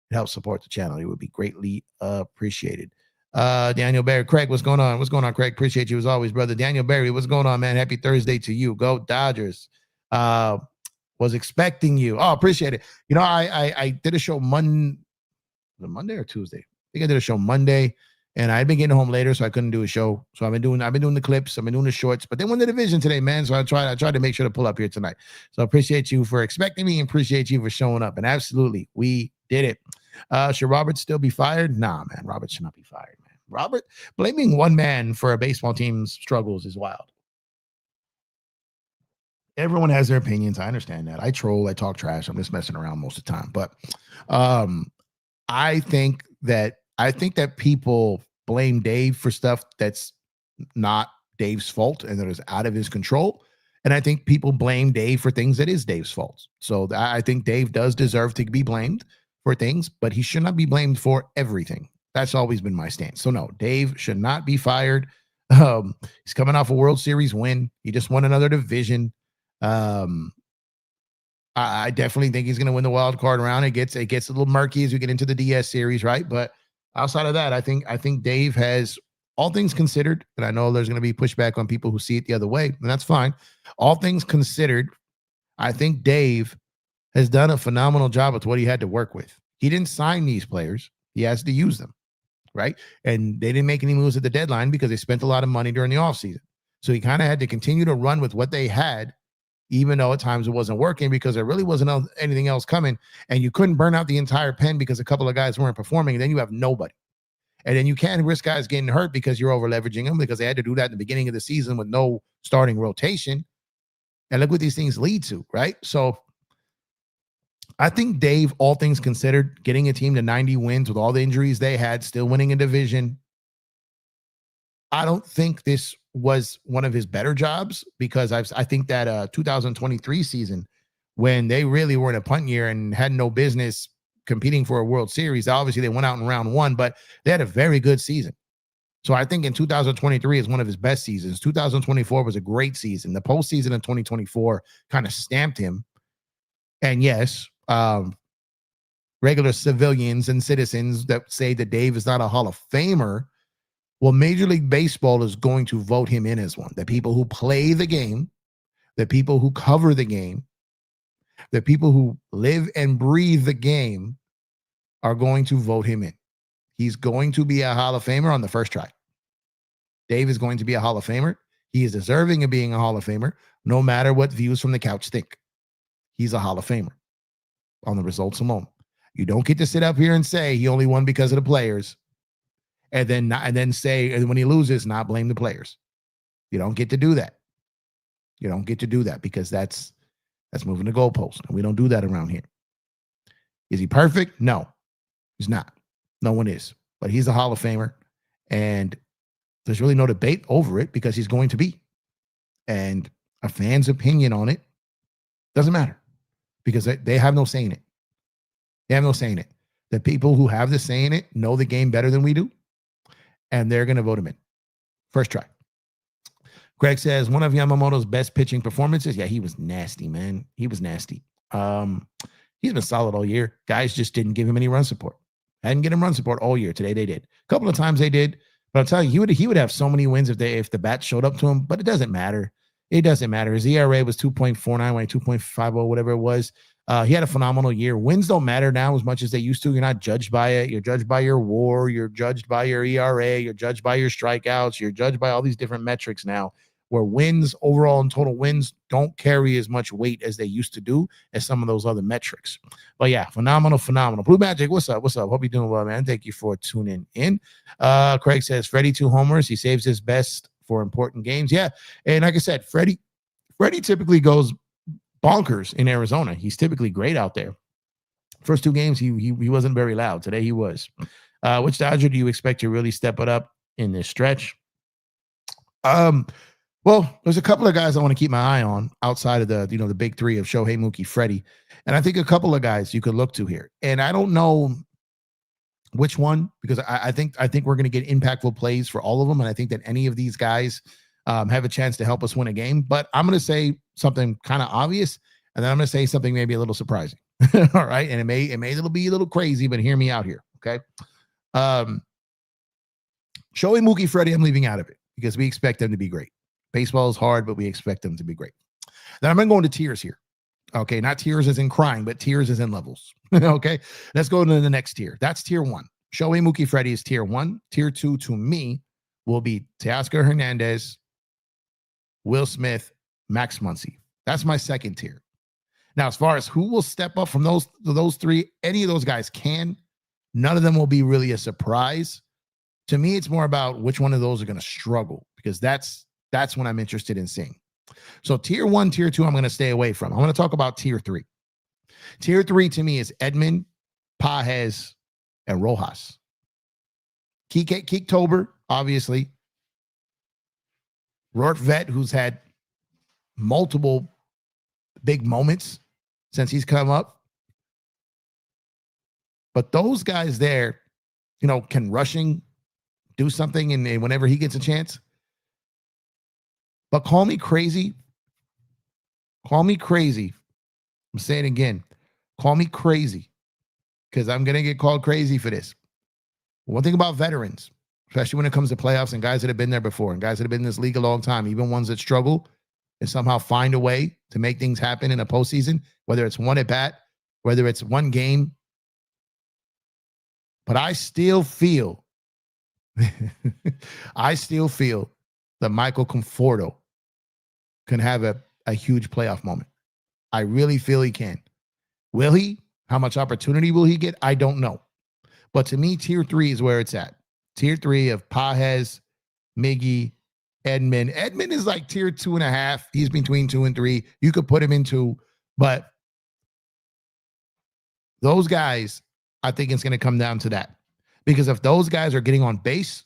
It helps support the channel. It would be greatly appreciated. Daniel Barry, Craig, what's going on? What's going on, Craig? Appreciate you as always, brother. Daniel Barry, what's going on, man? Happy Thursday to you. Go Dodgers. Was expecting you. Oh, appreciate it. You know, I did a show Monday or Tuesday. I think I did a show Monday, and I've been getting home later, so I couldn't do a show. So I've been doing the clips, I've been doing the shorts, but they won the division today, man. So I tried to make sure to pull up here tonight. So I appreciate you for expecting me and appreciate you for showing up. And absolutely, we did it. Should Robert still be fired? Nah, man. Robert should not be fired, man. Robert, blaming one man for a baseball team's struggles is wild. Everyone has their opinions. I understand that. I troll, I talk trash. I'm just messing around most of the time. But I think that people blame Dave for stuff that's not Dave's fault and that is out of his control. And I think people blame Dave for things that is Dave's fault. So I think Dave does deserve to be blamed for things, but he should not be blamed for everything. That's always been my stance. So no, Dave should not be fired. He's coming off a World Series win. He just won another division. I definitely think he's going to win the wild card round. It gets a little murky as we get into the DS series, right? But outside of that, I think Dave has, all things considered, and I know there's going to be pushback on people who see it the other way, and that's fine. All things considered, I think Dave has done a phenomenal job with what he had to work with. He didn't sign these players. He has to use them, right? And they didn't make any moves at the deadline because they spent a lot of money during the offseason. So he kind of had to continue to run with what they had, even though at times it wasn't working because there really wasn't anything else coming. And you couldn't burn out the entire pen because a couple of guys weren't performing. And then you have nobody. And then you can't risk guys getting hurt because you're over leveraging them, because they had to do that in the beginning of the season with no starting rotation. And look what these things lead to, right? So I think Dave, all things considered, getting a team to 90 wins with all the injuries they had, still winning a division, I don't think this was one of his better jobs, because I think that 2023 season, when they really were in a punt year and had no business competing for a World Series, obviously they went out in round one, but they had a very good season. So I think in 2023 is one of his best seasons. 2024 was a great season. The postseason in 2024 kind of stamped him. And yes, regular civilians and citizens that say that Dave is not a Hall of Famer, well, Major League Baseball is going to vote him in as one. The people who play the game, the people who cover the game, the people who live and breathe the game are going to vote him in. He's going to be a Hall of Famer on the first try. Dave is going to be a Hall of Famer. He is deserving of being a Hall of Famer, no matter what views from the couch think. He's a Hall of Famer on the results alone. You don't get to sit up here and say he only won because of the players, and then say, and when he loses, not blame the players. You don't get to do that. You don't get to do that, because that's moving the goalpost, and we don't do that around here. Is he perfect? No, he's not. No one is, but he's a Hall of Famer, and there's really no debate over it, because he's going to be. And a fan's opinion on it doesn't matter, because they have no say in it. They have no say in it. The people who have the say in it know the game better than we do, and they're going to vote him in. First try. Greg says, one of Yamamoto's best pitching performances. Yeah, he was nasty, man. He was nasty. He's been solid all year. Guys just didn't give him any run support. Hadn't get him run support all year. Today they did. A couple of times they did. But I'm telling you, he would have so many wins if the bat showed up to him. But it doesn't matter. It doesn't matter. His ERA was 2.49, when 2.50, whatever it was. He had a phenomenal year. Wins don't matter now as much as they used to. You're not judged by it. You're judged by your WAR. You're judged by your ERA. You're judged by your strikeouts. You're judged by all these different metrics now, where wins, overall and total wins, don't carry as much weight as they used to do as some of those other metrics. But yeah, phenomenal. Blue Magic, what's up? Hope you're doing well, man. Thank you for tuning in. Craig says, Freddie 2 homers. He saves his best for important games. Yeah, and like I said, Freddie typically goes bonkers in Arizona. He's typically great out there. First 2 games, he wasn't very loud. Today he was. Which Dodger do you expect to really step it up in this stretch? Well, there's a couple of guys I want to keep my eye on outside of the big 3 of Shohei, Mookie, Freddie. And I think a couple of guys you could look to here. And I don't know which one, because I think we're going to get impactful plays for all of them. And I think that any of these guys have a chance to help us win a game. But I'm going to say something kind of obvious, and then I'm going to say something maybe a little surprising. All right. And it may be a little crazy, but hear me out here. Okay. Shohei, Mookie, Freddie, I'm leaving out of it because we expect them to be great. Baseball is hard, but we expect them to be great. Then I'm going to go into tiers here. Okay, not tears as in crying, but tears as in levels. Okay, let's go to the next tier. That's tier 1. Shohei, Mookie, Freddie is tier 1. Tier 2 to me will be Teoscar Hernandez, Will Smith, Max Muncy. That's my second tier. Now, as far as who will step up from those 3, any of those guys can. None of them will be really a surprise. To me, it's more about which one of those are going to struggle, because that's what I'm interested in seeing. So tier 1, tier 2, I'm going to stay away from. I'm going to talk about tier 3. Tier 3 to me is Edman, Pages, and Rojas. Keektober, obviously. Rort Vet, who's had multiple big moments since he's come up. But those guys there, can rushing do something and whenever he gets a chance. But call me crazy. Call me crazy. I'm saying it again. Call me crazy because I'm going to get called crazy for this. One thing about veterans, especially when it comes to playoffs and guys that have been there before and guys that have been in this league a long time, even ones that struggle and somehow find a way to make things happen in a postseason, whether it's one at bat, whether it's one game. But I still feel, that Michael Conforto can have a huge playoff moment. I really feel he can. Will he? How much opportunity will he get? I don't know. But to me, tier 3 is where it's at. Tier 3 of Pages, Miggy, Edman. Edman is like tier 2.5. He's between 2 and 3. You could put him in 2, but those guys, I think it's going to come down to that. Because if those guys are getting on base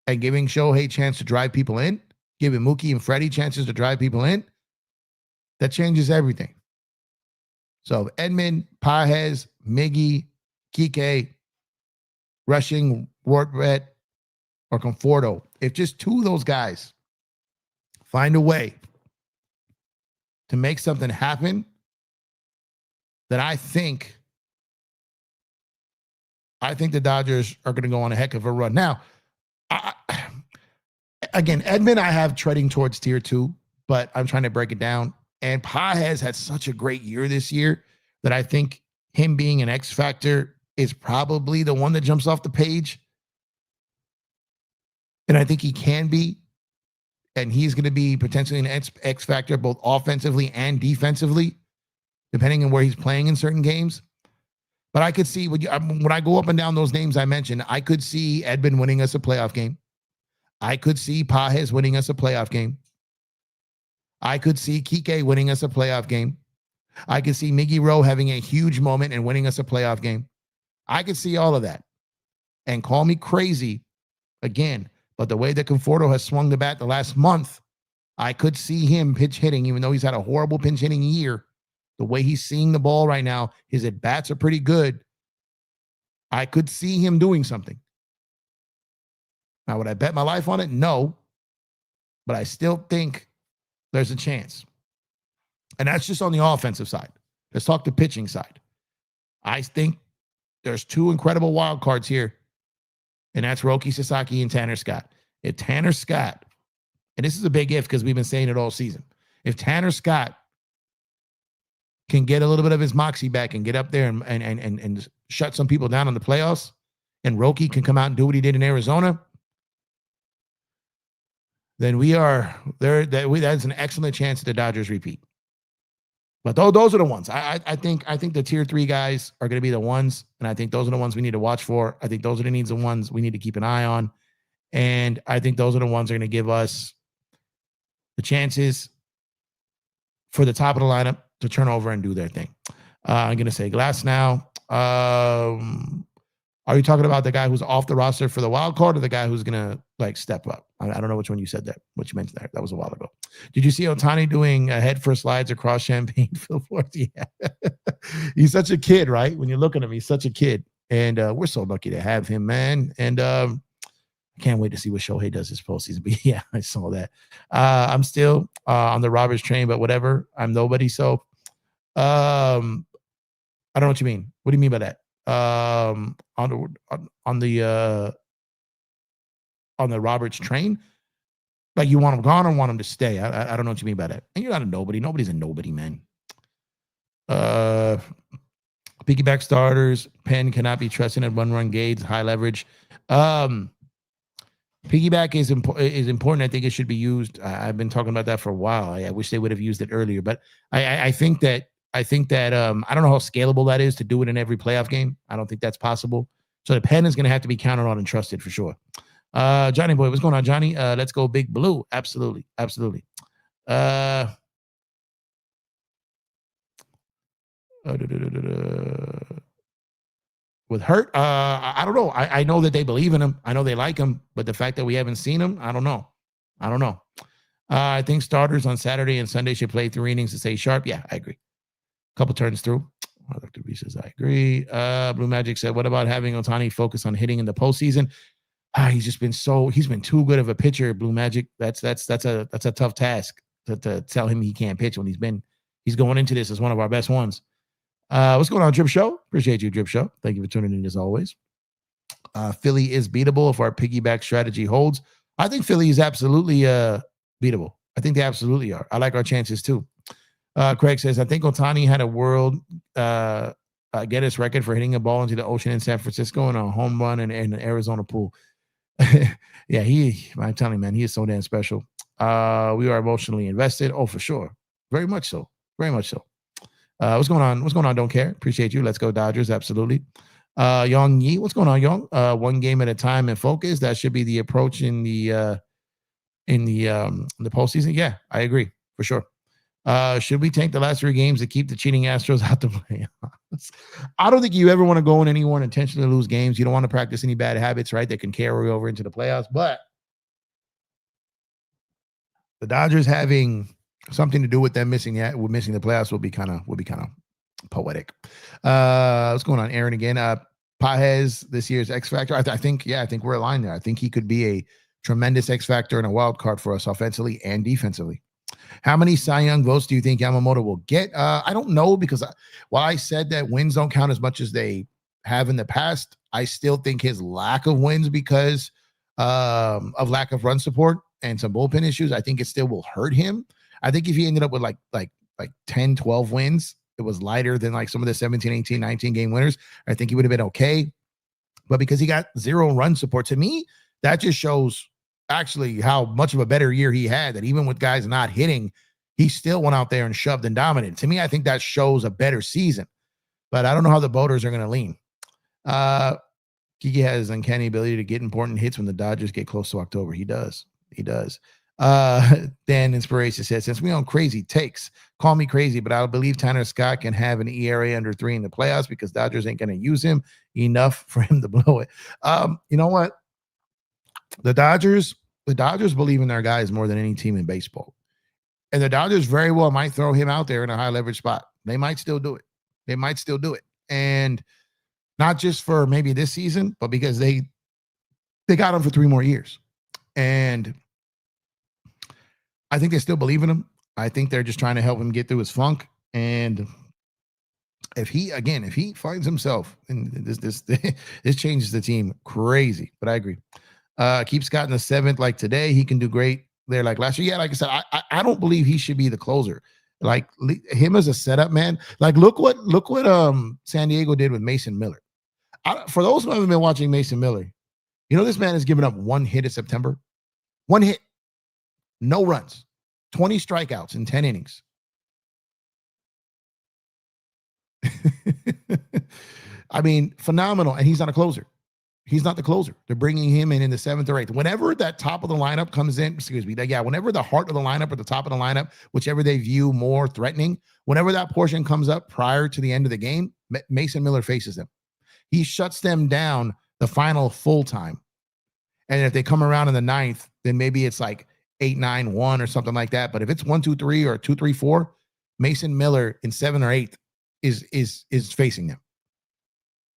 and giving Shohei a chance to drive people in, giving Mookie and Freddie chances to drive people in, that changes everything. So Edman, Pages, Miggy, Kike, rushing, Wartret, or Conforto. If just 2 of those guys find a way to make something happen, then I think the Dodgers are going to go on a heck of a run. Now, again, Edman I have treading towards tier 2, but I'm trying to break it down. And Pages had such a great year this year that I think him being an X factor is probably the one that jumps off the page. And I think he can be. And he's going to be potentially an X factor both offensively and defensively, depending on where he's playing in certain games. But I could see, when I go up and down those names I mentioned, I could see Edman winning us a playoff game. I could see Pages winning us a playoff game. I could see Kike winning us a playoff game. I could see Miggy Rowe having a huge moment and winning us a playoff game. I could see all of that. And call me crazy again, but the way that Conforto has swung the bat the last month, I could see him pitch hitting, even though he's had a horrible pinch hitting year. The way he's seeing the ball right now, his at-bats are pretty good. I could see him doing something. Now, would I bet my life on it? No. But I still think there's a chance. And that's just on the offensive side. Let's talk the pitching side. I think there's 2 incredible wild cards here, and that's Roki Sasaki and Tanner Scott. If Tanner Scott, and this is a big if because we've been saying it all season, if Tanner Scott can get a little bit of his moxie back and get up there and shut some people down in the playoffs, and Roki can come out and do what he did in Arizona, then we are there. That's an excellent chance that the Dodgers repeat. But those are the ones. I think the tier 3 guys are going to be the ones, and I think those are the ones we need to watch for. I think those are the ones we need to keep an eye on, and I think those are the ones that are going to give us the chances for the top of the lineup to turn over and do their thing. I'm going to say Glass now. Are you talking about the guy who's off the roster for the wild card or the guy who's going to step up? I don't know which one you said there, what you mentioned there. That was a while ago. Did you see Ohtani doing head first slides across Champaign? Yeah. He's such a kid, right? When you look at him, he's such a kid. And we're so lucky to have him, man. And I can't wait to see what Shohei does this postseason. But yeah, I saw that. I'm still on the Roberts train, but whatever. I'm nobody. So I don't know what you mean. What do you mean by that? On the Roberts train, like you want him gone or want him to stay? I don't know what you mean by that. And you're not a nobody. Nobody's a nobody, man. Piggyback starters. Penn cannot be trusted at 1-run gates. High leverage. Piggyback is important. I think it should be used. I've been talking about that for a while. I wish they would have used it earlier, but I think that I don't know how scalable that is to do it in every playoff game. I don't think that's possible. So the pen is going to have to be counted on and trusted for sure. Johnny boy, what's going on, Johnny? Let's go Big Blue. Absolutely. With Hurt, I don't know. I know that they believe in him. I know they like him, but the fact that we haven't seen him, I don't know. I think starters on Saturday and Sunday should play 3 innings to stay sharp. Yeah, I agree. Couple turns through. Dr. B says, I agree. Blue Magic said, what about having Ohtani focus on hitting in the postseason? He's been too good of a pitcher, Blue Magic. That's a tough task to tell him he can't pitch when he's going into this as one of our best ones. What's going on, Drip Show? Appreciate you, Drip Show. Thank you for tuning in as always. Philly is beatable if our piggyback strategy holds. I think Philly is absolutely beatable. I think they absolutely are. I like our chances too. Craig says, I think Ohtani had a world Guinness record for hitting a ball into the ocean in San Francisco and a home run in an Arizona pool. Yeah, I'm telling you, man, he is so damn special. We are emotionally invested. Oh, for sure. Very much so. Very much so. What's going on? What's going on? Don't care. Appreciate you. Let's go Dodgers. Absolutely. Young Yi, what's going on, Young? One game at a time and focus. That should be the approach in the postseason. Yeah, I agree for sure. Should we tank the last 3 games to keep the cheating Astros out the playoffs? I don't think you ever want to go in anyone intentionally lose games. You don't want to practice any bad habits, right? That can carry over into the playoffs. But the Dodgers having something to do with them missing the playoffs would be kind of poetic. What's going on, Aaron? Again, Paez this year's X factor. I think we're aligned there. I think he could be a tremendous X factor and a wild card for us offensively and defensively. How many Cy Young votes do you think Yamamoto will get? I don't know, because while I said that wins don't count as much as they have in the past, I still think his lack of wins because of lack of run support and some bullpen issues, I think it still will hurt him. I think if he ended up with like 10, 12 wins, it was lighter than like some of the 17, 18, 19 game winners, I think he would have been okay. But because he got 0 run support, to me, that just shows actually how much of a better year he had, that even with guys not hitting, he still went out there and shoved and dominated. To me, I think that shows a better season, but I don't know how the voters are going to lean. Kiki has uncanny ability to get important hits when the Dodgers get close to October. He does. Dan Inspiration says, since we on crazy takes, call me crazy, but I believe Tanner Scott can have an ERA under 3 in the playoffs because Dodgers ain't going to use him enough for him to blow it. You know what? The Dodgers believe in their guys more than any team in baseball. And the Dodgers very well might throw him out there in a high leverage spot. They might still do it. And not just for maybe this season, but because they got him for 3 more years. And I think they still believe in him. I think they're just trying to help him get through his funk. And if he finds himself, and this changes the team crazy, but I agree. Keep Scott in the 7th like today. He can do great there like last year. Yeah, like I said, I don't believe he should be the closer. Like him as a setup man. Like look what San Diego did with Mason Miller. For those who haven't been watching Mason Miller, you know this man has given up 1 hit in September. 1 hit, no runs, 20 strikeouts in 10 innings. I mean, phenomenal. And he's not a closer. He's not the closer. They're bringing him in the 7th or 8th. Whenever that top of the lineup comes in, whenever the heart of the lineup or the top of the lineup, whichever they view more threatening, whenever that portion comes up prior to the end of the game, Mason Miller faces them. He shuts them down the final full time. And if they come around in the 9th, then maybe it's like 8-9-1 or something like that. But if it's 1-2-3 or 2-3-4, Mason Miller in 7 or 8 is facing them.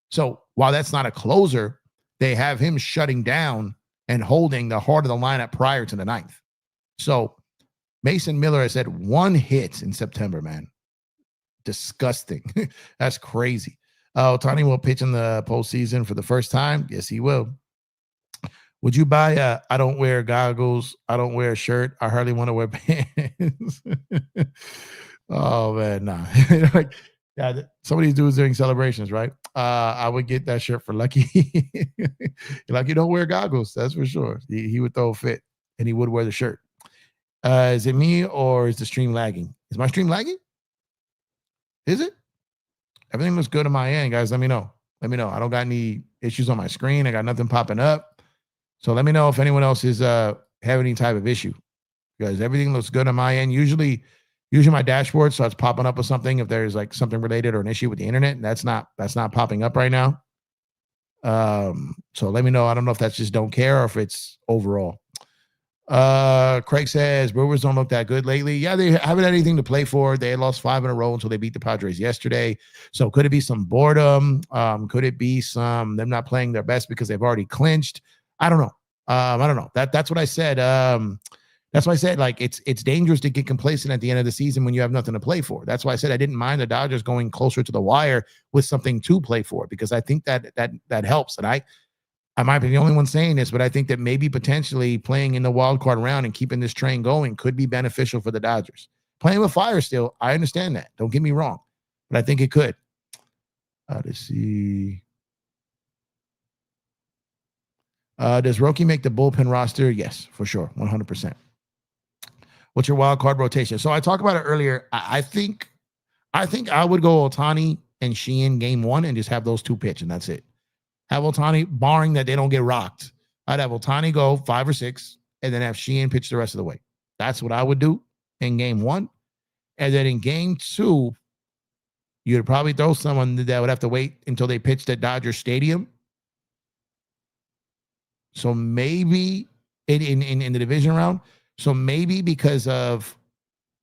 So while that's not a closer, they have him shutting down and holding the heart of the lineup prior to the 9th. So Mason Miller has had 1 hit in September, man. Disgusting. That's crazy. Ohtani will pitch in the postseason for the first time. Yes, he will. Would you buy I don't wear goggles, I don't wear a shirt, I hardly want to wear pants? Oh, man, nah. Like, yeah, some of these dudes doing celebrations, right? I would get that shirt for Lucky. Lucky don't wear goggles, that's for sure. He would throw a fit, and he would wear the shirt. Is it me, or is the stream lagging? Is my stream lagging? Is it? Everything looks good on my end, guys. Let me know. I don't got any issues on my screen. I got nothing popping up. So let me know if anyone else is having any type of issue. Because everything looks good on my end. Usually my dashboard starts popping up with something if there's like something related or an issue with the internet. And that's not popping up right now. So let me know. I don't know if that's just don't care or if it's overall. Craig says Brewers don't look that good lately. Yeah, they haven't had anything to play for. They had lost 5 in a row until they beat the Padres yesterday. So could it be some boredom? Could it be some them not playing their best because they've already clinched? I don't know. I don't know. That's what I said. That's why I said like it's dangerous to get complacent at the end of the season when you have nothing to play for. That's why I said I didn't mind the Dodgers going closer to the wire with something to play for because I think that helps. And I might be the only one saying this, but I think that maybe potentially playing in the wild card round and keeping this train going could be beneficial for the Dodgers. Playing with fire still, I understand that. Don't get me wrong, but I think it could. Let's see. Does Roki make the bullpen roster? Yes, for sure, 100%. What's your wild card rotation? So I talked about it earlier. I think I would go Ohtani and Sheehan game 1 and just have those 2 pitch, and that's it. Have Ohtani, barring that they don't get rocked. I'd have Ohtani go 5 or 6, and then have Sheehan pitch the rest of the way. That's what I would do in game 1. And then in game 2, you'd probably throw someone that would have to wait until they pitched at Dodger Stadium. So maybe in the division round. So maybe because of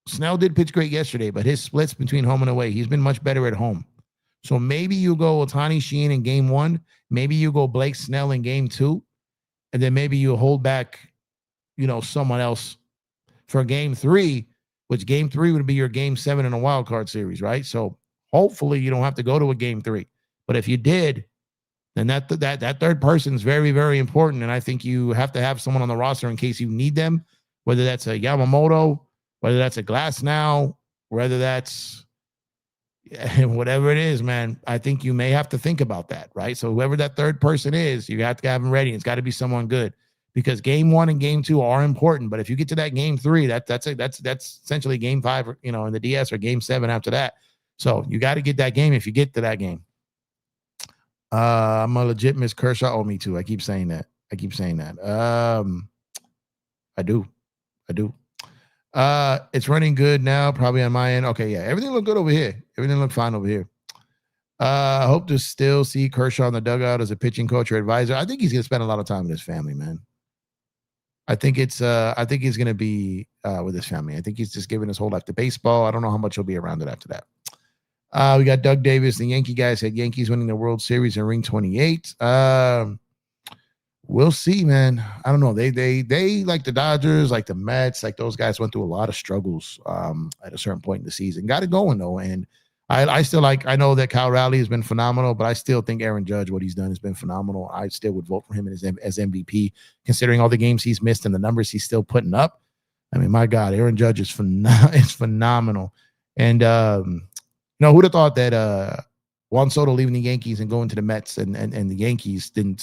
Snell did pitch great yesterday, but his splits between home and away, he's been much better at home. So maybe you go Ohtani Sheehan in game 1. Maybe you go Blake Snell in game 2. And then maybe you hold back, someone else for game 3, which game 3 would be your game 7 in a wild card series, right? So hopefully you don't have to go to a game 3. But if you did, then that third person is very, very important. And I think you have to have someone on the roster in case you need them, whether that's a Yamamoto, whether that's a Glasnow, whether that's whatever it is, man. I think you may have to think about that, right? So whoever that third person is, you have to have them ready. It's got to be someone good because game 1 and game 2 are important. But if you get to that game 3, that's essentially game 5, in the DS, or game 7 after that. So you got to get that game if you get to that game. I'm a legit Miss Kershaw. Oh, me too. I keep saying that. I do. It's running good now, probably on my end. Okay, yeah. Everything looked good over here. Everything looked fine over here. I hope to still see Kershaw in the dugout as a pitching coach or advisor. I think he's gonna spend a lot of time with his family, man. I think he's gonna be with his family. I think he's just giving his whole life to baseball. I don't know how much he'll be around it after that. We got Doug Davis, the Yankee guy, said Yankees winning the World Series in ring 28. We'll see, man. I don't know. They like the Dodgers, like the Mets, like those guys went through a lot of struggles at a certain point in the season. Got it going though, and I still I know that Kyle Rowley has been phenomenal, but I still think Aaron Judge, what he's done has been phenomenal. I still would vote for him as MVP, considering all the games he's missed and the numbers he's still putting up. I mean, my God, Aaron Judge is phenomenal. And who'd have thought that Juan Soto leaving the Yankees and going to the Mets and the Yankees didn't,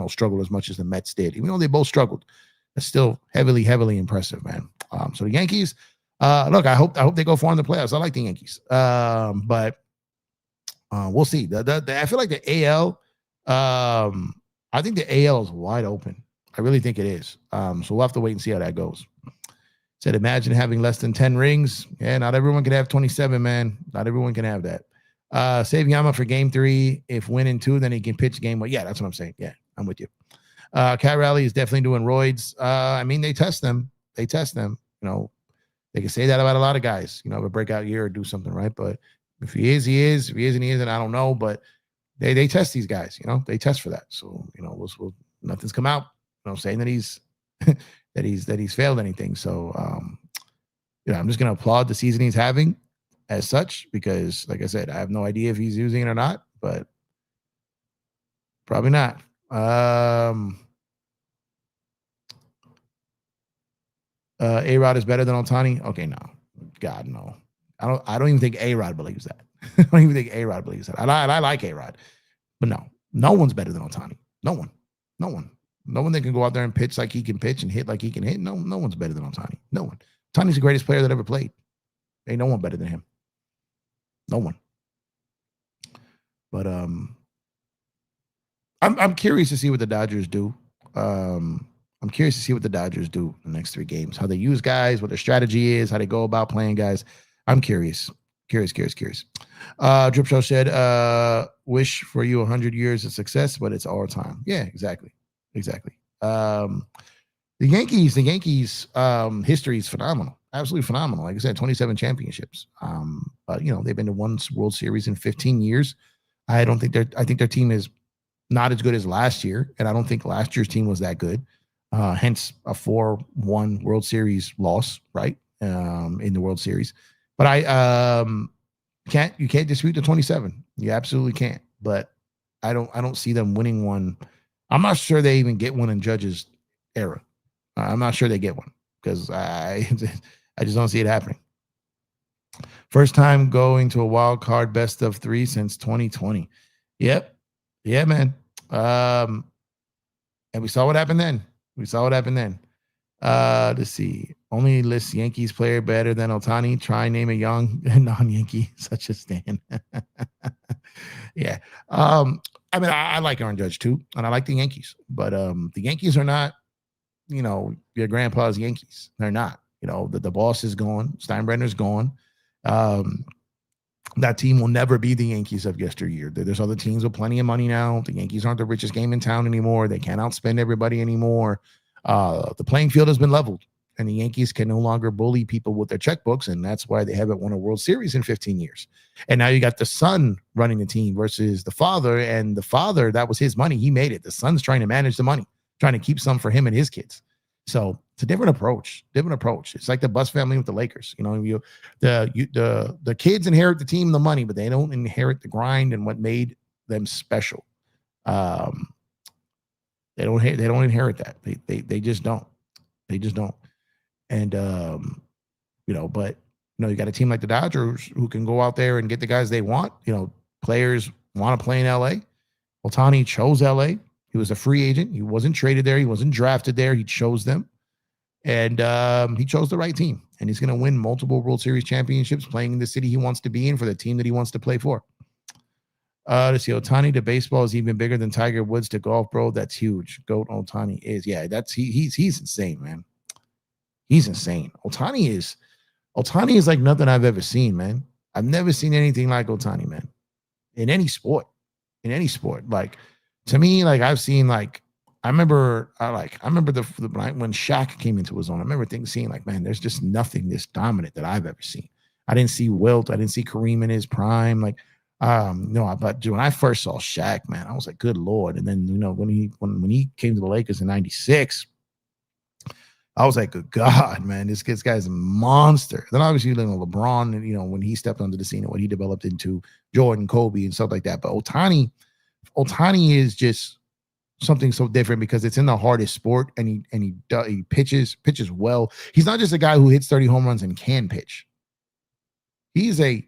struggle as much as the Mets did, even though they both struggled. That's still heavily, heavily impressive, man. So the Yankees, look, I hope they go far in the playoffs. I like the Yankees, but we'll see. I feel like the AL, I think the AL is wide open. I really think it is. So we'll have to wait and see how that goes. Said, imagine having less than 10 rings. Yeah, not everyone can have 27, man. Not everyone can have that. Save Yama for game 3. If winning 2, then he can pitch game 1. Yeah, that's what I'm saying. Yeah, I'm with you. Cat Rally is definitely doing roids. I mean, they test them. They can say that about a lot of guys, have a breakout year or do something, right? But if he is, he is. If he isn't, he isn't. I don't know. But they test these guys, they test for that. So, nothing's come out, saying that he's that he's failed anything. So, I'm just going to applaud the season he's having as such, because like I said, I have no idea if he's using it or not, but probably not. A-Rod is better than Ohtani. Okay, no. God, no. I don't even think A-Rod believes that. I don't even think A-Rod believes that. I like A-Rod, but no one's better than Ohtani. No one that can go out there and pitch like he can pitch and hit like he can hit. No one's better than Ohtani. No one. Ohtani's the greatest player that ever played. Ain't no one better than him. No one. But I'm curious to see what the Dodgers do. I'm curious to see what the Dodgers do in the next 3 games. How they use guys, what their strategy is, how they go about playing guys. I'm curious. Drip Show said, wish for you 100 years of success, but it's our time. Yeah, exactly. The Yankees history is phenomenal. Absolutely phenomenal. Like I said, 27 championships. But they've been to one World Series in 15 years. I think their team is not as good as last year, and I don't think last year's team was that good. Hence a 4-1 World Series loss, right? In the World Series. But you can't dispute the 27. You absolutely can't. But I don't see them winning one. I'm not sure they even get one in Judge's era. I'm not sure they get one because I just don't see it happening. First time going to a wild card best of 3 since 2020. Yep. Yeah, man. And we saw what happened then. Let's see. Only lists Yankees player better than Ohtani. Try name a young non-Yankee such as Stan. Yeah. I mean, I like Aaron Judge too, and I like the Yankees, but the Yankees are not, your grandpa's Yankees. They're not. The boss is gone. Steinbrenner's gone. That team will never be the Yankees of yesteryear. There's other teams with plenty of money now. The Yankees aren't the richest game in town anymore. They can't outspend everybody anymore. The playing field has been leveled, and the Yankees can no longer bully people with their checkbooks, and that's why they haven't won a World Series in 15 years. And now you got the son running the team versus the father, and the father, that was his money. He made it. The son's trying to manage the money, trying to keep some for him and his kids. So it's a different approach. It's like the Buss family with the Lakers. The kids inherit the team and the money, but they don't inherit the grind and what made them special. They don't inherit that. They just don't. And but you got a team like the Dodgers who can go out there and get the guys they want. Players want to play in LA. Ohtani chose LA. He was a free agent. He wasn't traded there. He wasn't drafted there. He chose them. And he chose the right team. And he's going to win multiple World Series championships playing in the city he wants to be in for the team that he wants to play for. Let's see. Ohtani to baseball is even bigger than Tiger Woods to golf, bro. That's huge. GOAT Ohtani is. Yeah, he's insane, man. He's insane. Ohtani is like nothing I've ever seen, man. I've never seen anything like Ohtani, man. In any sport. Like, to me, like I've seen, like I remember the when Shaq came into his own. I remember seeing like, man, there's just nothing this dominant that I've ever seen. I didn't see Wilt. I didn't see Kareem in his prime. Like, but when I first saw Shaq, man, I was like, good Lord. And then when he came to the Lakers in '96, I was like, good God, man, this guy's a monster. Then obviously LeBron, and when he stepped onto the scene and what he developed into, Jordan, Kobe, and stuff like that. But Ohtani is just something so different because it's in the hardest sport, and he pitches well. He's not just a guy who hits 30 home runs and can pitch. He is a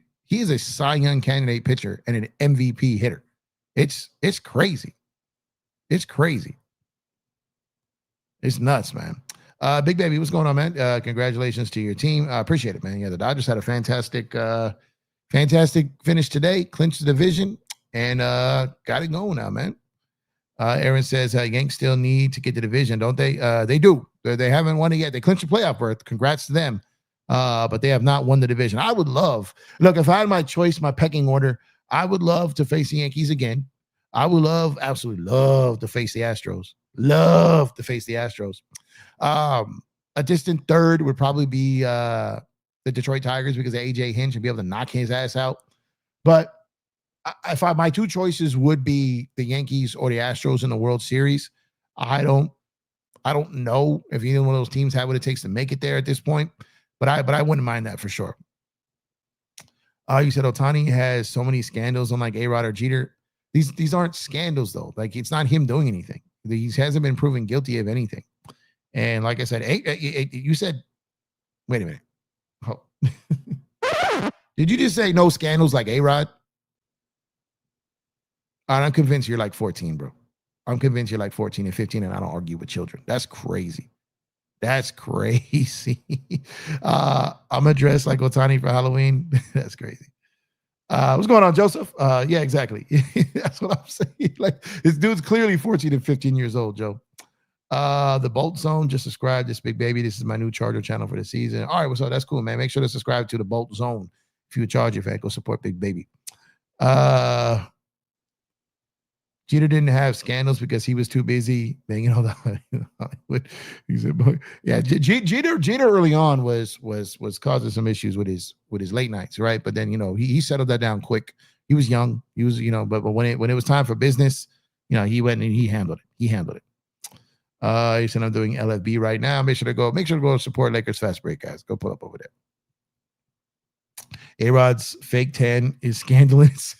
Cy Young candidate pitcher and an MVP hitter. It's crazy. It's crazy. It's nuts, man. Big Baby, what's going on, man? Congratulations to your team. I appreciate it, man. Yeah, the Dodgers had a fantastic finish today, clinched the division, and got it going now, man. Aaron says Yanks still need to get the division, don't they? They do. They haven't won it yet. They clinched the playoff berth. Congrats to them. But they have not won the division. I would love, if I had my choice, my pecking order, I would love to face the Yankees again. I would absolutely love to face the Astros. Love to face the Astros. A distant third would probably be the Detroit Tigers because of AJ Hinch and be able to knock his ass out. But my two choices would be the Yankees or the Astros in the World Series. I don't know if either one of those teams have what it takes to make it there at this point, but I wouldn't mind that for sure. You said Ohtani has so many scandals unlike A-Rod or Jeter. These aren't scandals though. Like, it's not him doing anything. He hasn't been proven guilty of anything. And like I said, you said, wait a minute. Oh. Did you just say no scandals like A-Rod? I'm convinced you're like 14, bro. I'm convinced you're like 14 and 15, and I don't argue with children. That's crazy. I'm going to dress like Ohtani for Halloween. That's crazy. What's going on, Joseph? Yeah, exactly. That's what I'm saying. Like, this dude's clearly 14 and 15 years old, Joe. The Bolt Zone, just subscribe. This Big Baby. This is my new Charger channel for the season. All right, what's up? That's cool, man. Make sure to subscribe to the Bolt Zone. If you're a Charger fan, go support Big Baby. Jeter didn't have scandals because he was too busy banging all the Hollywood. He said, "Yeah, Jeter early on was causing some issues with his late nights, right? But then he settled that down quick. He was young. He was but when it was time for business, he went and he handled it. He handled it. He said, I'm doing LFB right now. Make sure to go support Lakers Fast Break, guys. Go pull up over there. A-Rod's fake tan is scandalous.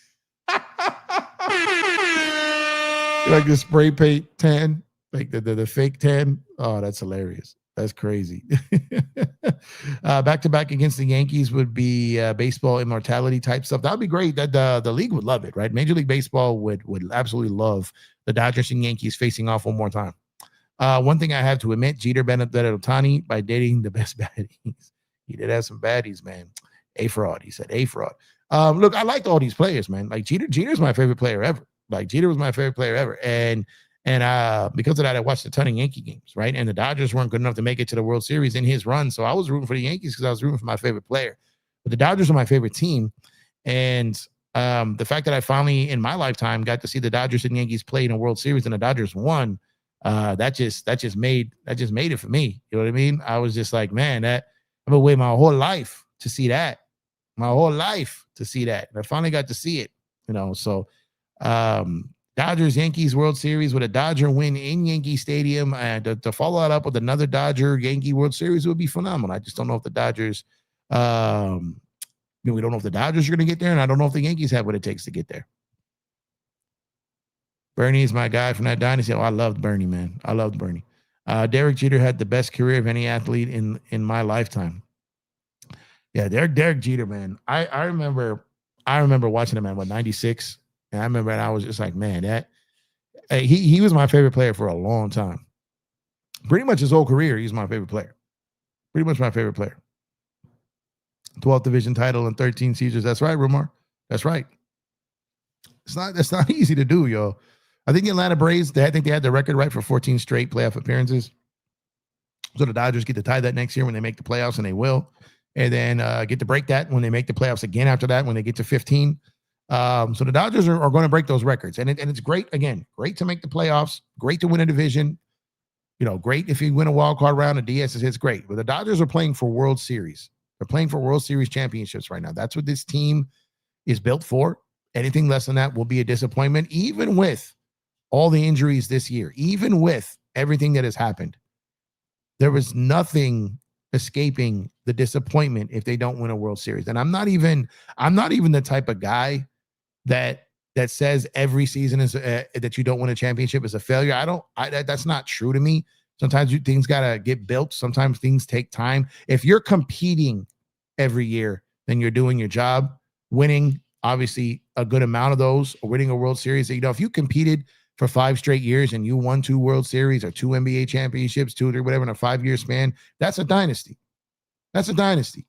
Like the spray paint tan, like the fake tan. Oh, that's hilarious. That's crazy. Back to back against the Yankees would be baseball immortality type stuff. That would be great. That the league would love it, right? Major League Baseball would absolutely love the Dodgers and Yankees facing off one more time. One thing I have to admit, Jeter benefited Ohtani by dating the best baddies. He did have some baddies, man. A fraud. He said a fraud. Look, I liked all these players, man. Like Jeter's my favorite player ever. Like Jeter was my favorite player ever. And because of that, I watched a ton of Yankee games, right? And the Dodgers weren't good enough to make it to the World Series in his run. So I was rooting for the Yankees because I was rooting for my favorite player. But the Dodgers are my favorite team. And the fact that I finally, in my lifetime, got to see the Dodgers and Yankees play in a World Series and the Dodgers won, that just made it for me. You know what I mean? I was just like, man, I've been waiting my whole life to see that. My whole life to see that. And I finally got to see it, so Dodgers Yankees World Series with a Dodger win in Yankee Stadium, and to follow that up with another Dodger Yankee World Series would be phenomenal. I just don't know if the Dodgers, we don't know if the Dodgers are going to get there, and I don't know if the Yankees have what it takes to get there. Bernie is my guy from that dynasty. Oh, I loved Bernie, man. I loved Bernie. Derek Jeter had the best career of any athlete in my lifetime. Yeah, Derek Jeter, man. I remember watching him at 96. And I remember I was just like, man, he was my favorite player for a long time. Pretty much his whole career, he's my favorite player. Pretty much my favorite player. 12th division title and 13 seasons. That's right, Rumar. That's right. That's not easy to do, yo. I think the Atlanta Braves, I think they had the record right for 14 straight playoff appearances. So the Dodgers get to tie that next year when they make the playoffs, and they will. And then get to break that when they make the playoffs again after that, when they get to 15. So the Dodgers are going to break those records. And it's great, again, great to make the playoffs, great to win a division. Great if you win a wild card round, a DS is great. But the Dodgers are playing for World Series. They're playing for World Series championships right now. That's what this team is built for. Anything less than that will be a disappointment, even with all the injuries this year, even with everything that has happened. There was nothing escaping the disappointment if they don't win a World Series. And I'm not even the type of guy that says every season is that you don't win a championship is a failure. That's not true to me. Sometimes things got to get built. Sometimes things take time. If you're competing every year, then you're doing your job. Winning, obviously, a good amount of those, or winning a World Series. If you competed for 5 straight years and you won 2 World Series or 2 NBA championships, 2 or 3, whatever, in a 5-year span, that's a dynasty. That's a dynasty.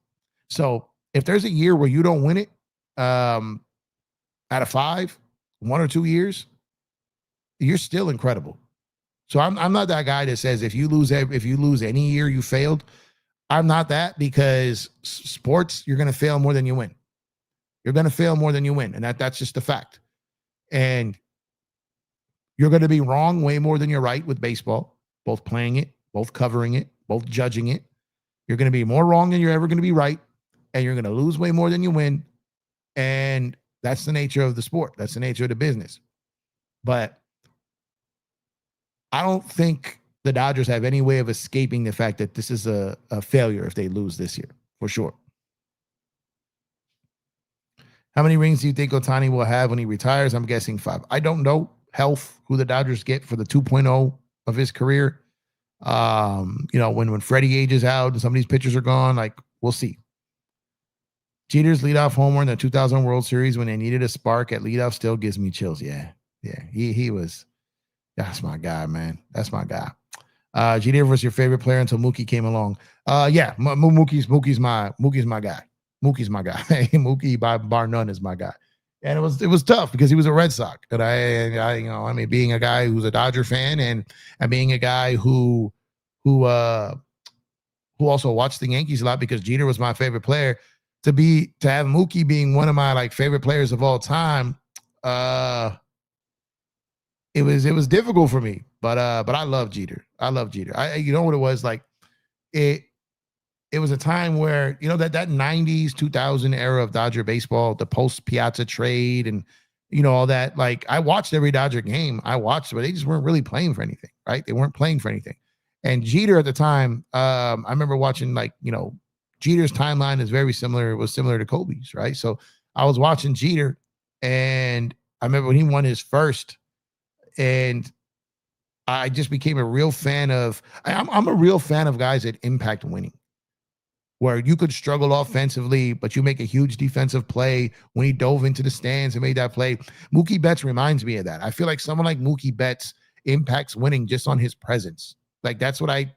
So if there's a year where you don't win it, out of 5, 1 or 2 years, you're still incredible. So I'm not that guy that says if you lose any year, you failed. I'm not that, because sports, you're going to fail more than you win. You're going to fail more than you win. And that's just the fact. And you're going to be wrong way more than you're right with baseball, both playing it, both covering it, both judging it. You're going to be more wrong than you're ever going to be right. And you're going to lose way more than you win. And that's the nature of the sport. That's the nature of the business. But I don't think the Dodgers have any way of escaping the fact that this is a failure if they lose this year, for sure. How many rings do you think Ohtani will have when he retires? I'm guessing 5. I don't know who the Dodgers get for the 2.0 of his career. When Freddie ages out and some of these pitchers are gone, we'll see. Jeter's leadoff homer in the 2000 World Series when they needed a spark at leadoff still gives me chills. Yeah. He was. That's my guy, man. That's my guy. Jeter was your favorite player until Mookie came along. Mookie's my guy. Mookie's my guy. Mookie bar none is my guy. And it was tough because he was a Red Sox. And I being a guy who's a Dodger fan and being a guy who also watched the Yankees a lot because Jeter was my favorite player. To have Mookie being one of my favorite players of all time, it was difficult for me, but I love Jeter. I love Jeter. You know what it was like? It it was a time where that 90s 2000 era of Dodger baseball, the post Piazza trade, and all that. Like, I watched every Dodger game. I watched, but they just weren't really playing for anything, right? They weren't playing for anything. And Jeter at the time, I remember watching, like, Jeter's timeline is very similar. It was similar to Kobe's, right? So I was watching Jeter, and I remember when he won his first, and I just became a real fan of. I'm a real fan of guys that impact winning, where you could struggle offensively, but you make a huge defensive play. When he dove into the stands and made that play, Mookie Betts reminds me of that. I feel like someone like Mookie Betts impacts winning just on his presence. Like, that's what I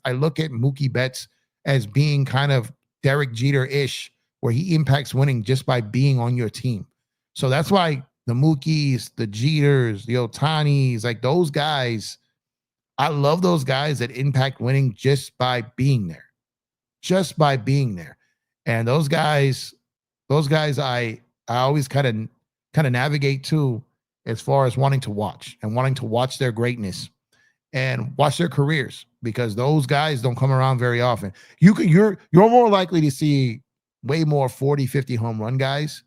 look at Mookie Betts as being kind of Derek Jeter-ish, where he impacts winning just by being on your team. So that's why the Mookies, the Jeters, the Ohtanis, like those guys, I love those guys that impact winning just by being there. Just by being there. And those guys I always kind of navigate to, as far as wanting to watch and wanting to watch their greatness and watch their careers, because those guys don't come around very often. You're more likely to see way more 40, 50 home run guys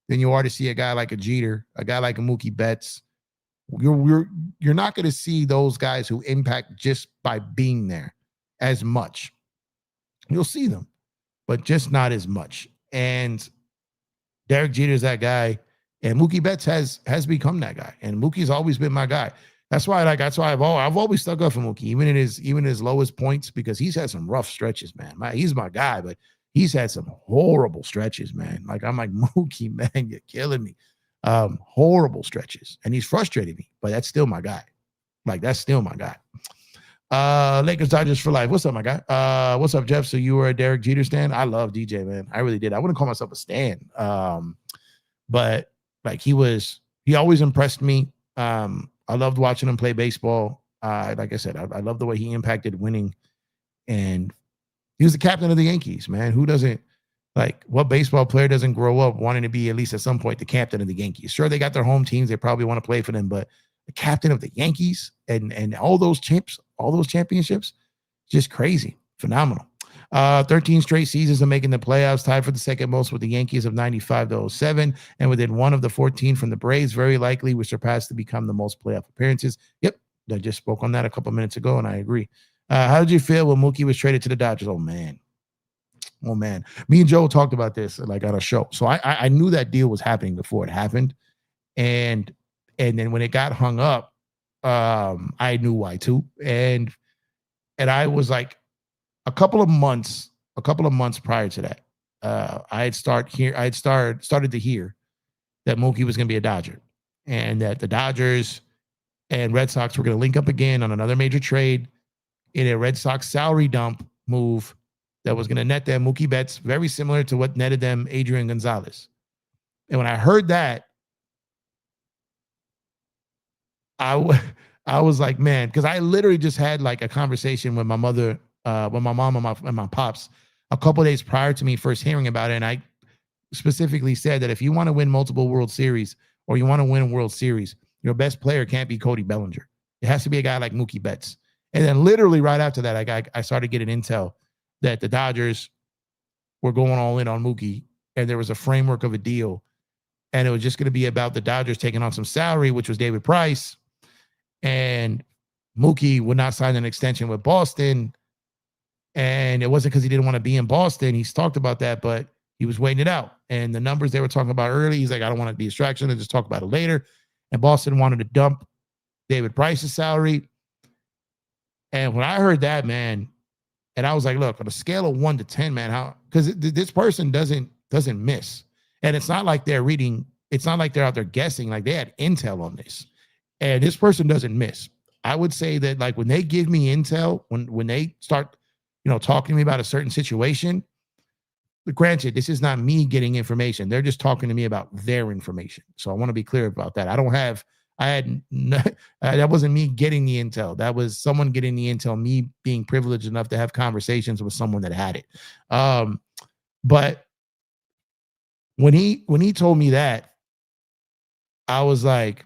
than you are to see a guy like a Jeter, a guy like a Mookie Betts. You're not going to see those guys who impact just by being there as much. You'll see them, but just not as much. And Derek Jeter's that guy, and Mookie Betts has become that guy. And Mookie's always been my guy. That's why I've always stuck up for Mookie, even in his lowest points, because he's had some rough stretches, man. He's my guy, but he's had some horrible stretches, man. Like, I'm like, Mookie, man, you're killing me. Horrible stretches, and he's frustrated me, but that's still my guy. Like, that's still my guy. Lakers Dodgers for life. What's up, my guy? What's up, Jeff? So you were a Derek Jeter stan? I love DJ, man. I really did. I wouldn't call myself a stan. But like, he always impressed me. I loved watching him play baseball. Like I said, I love the way he impacted winning. And he was the captain of the Yankees, man. Who doesn't, like, what baseball player doesn't grow up wanting to be, at least at some point, the captain of the Yankees? Sure, they got their home teams. They probably want to play for them, but the captain of the Yankees and all those championships, just crazy. Phenomenal. 13 straight seasons of making the playoffs, tied for the second most with the Yankees of 95 to 07, and within one of the 14 from the Braves, very likely would surpass to become the most playoff appearances. Yep, I just spoke on that a couple minutes ago, and I agree. How did you feel when Mookie was traded to the Dodgers? Oh, man. Me and Joe talked about this, like, on a show. So I knew that deal was happening before it happened. And then when it got hung up, I knew why too. And I was like, a couple of months prior to that, I had started to hear that Mookie was going to be a Dodger, and that the Dodgers and Red Sox were going to link up again on another major trade in a Red Sox salary dump move that was going to net them Mookie Betts, very similar to what netted them Adrian Gonzalez. And when I heard that, I was like, man, because I literally just had like a conversation with my mother, with my mom and my pops a couple of days prior to me first hearing about it. And I specifically said that if you want to win multiple World Series, or you want to win a World Series, your best player can't be Cody Bellinger. It has to be a guy like Mookie Betts. And then literally right after that, I started getting intel that the Dodgers were going all in on Mookie, and there was a framework of a deal, and it was just going to be about the Dodgers taking on some salary, which was David Price, and Mookie would not sign an extension with Boston. And it wasn't because he didn't want to be in Boston. He's talked about that, but he was waiting it out. And the numbers they were talking about early, he's like, I don't want to be a distraction. I'll just talk about it later. And Boston wanted to dump David Price's salary. And when I heard that, man, and I was like, look, on a scale of 1 to 10, man, how, because this person doesn't miss. And it's not like they're out there guessing. Like, they had intel on this. And this person doesn't miss. I would say that, like, when they give me intel, when they start, talking to me about a certain situation, granted, this is not me getting information. They're just talking to me about their information. So I want to be clear about that. That wasn't me getting the intel. That was someone getting the intel, me being privileged enough to have conversations with someone that had it. But when he told me that, I was like,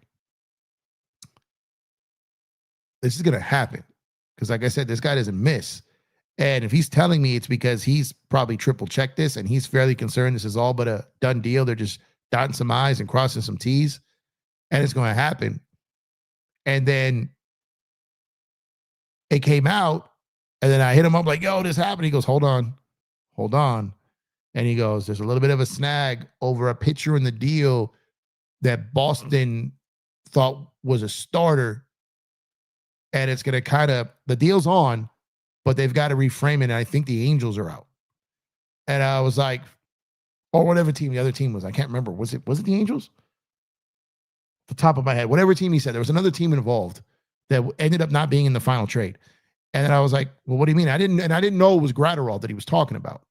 this is going to happen. Because like I said, this guy doesn't miss. And if he's telling me it's because he's probably triple checked this and he's fairly concerned this is all but a done deal. They're just dotting some I's and crossing some T's and it's going to happen. And then it came out and then I hit him up like, yo, this happened. He goes, hold on. And he goes, there's a little bit of a snag over a pitcher in the deal that Boston thought was a starter. And it's going to kind of, the deal's on, but they've got to reframe it. And I think the Angels are out. And I was like, or whatever team the other team was. I can't remember. Was it the Angels? The top of my head, whatever team he said, there was another team involved that ended up not being in the final trade. And then I was like, well, what do you mean? I didn't know it was Gratterall that he was talking about.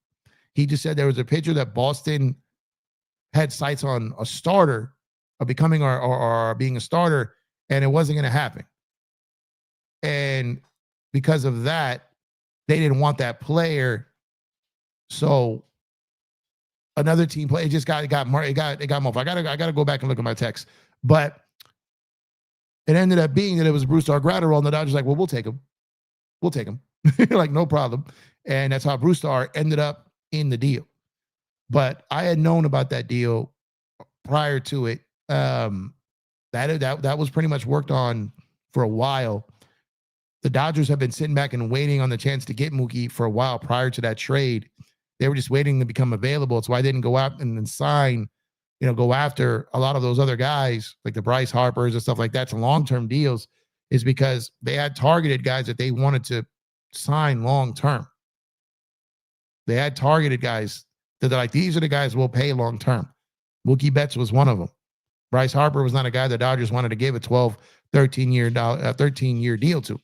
He just said there was a pitcher that Boston had sights on a starter of becoming or being a starter, and it wasn't going to happen. And because of that, they didn't want that player. So another team play, it got moved. I gotta go back and look at my text. But it ended up being that it was Brusdar Gratterall, and the Dodgers like, well, we'll take him. Like, no problem. And that's how Brusdar ended up in the deal. But I had known about that deal prior to it. That was pretty much worked on for a while. The Dodgers have been sitting back and waiting on the chance to get Mookie for a while prior to that trade. They were just waiting to become available. It's why they didn't go out and then sign, go after a lot of those other guys, like the Bryce Harpers and stuff like that, to long-term deals, is because they had targeted guys that they wanted to sign long-term. They had targeted guys that they're like, these are the guys we'll pay long-term. Mookie Betts was one of them. Bryce Harper was not a guy the Dodgers wanted to give a 12, 13-year deal to.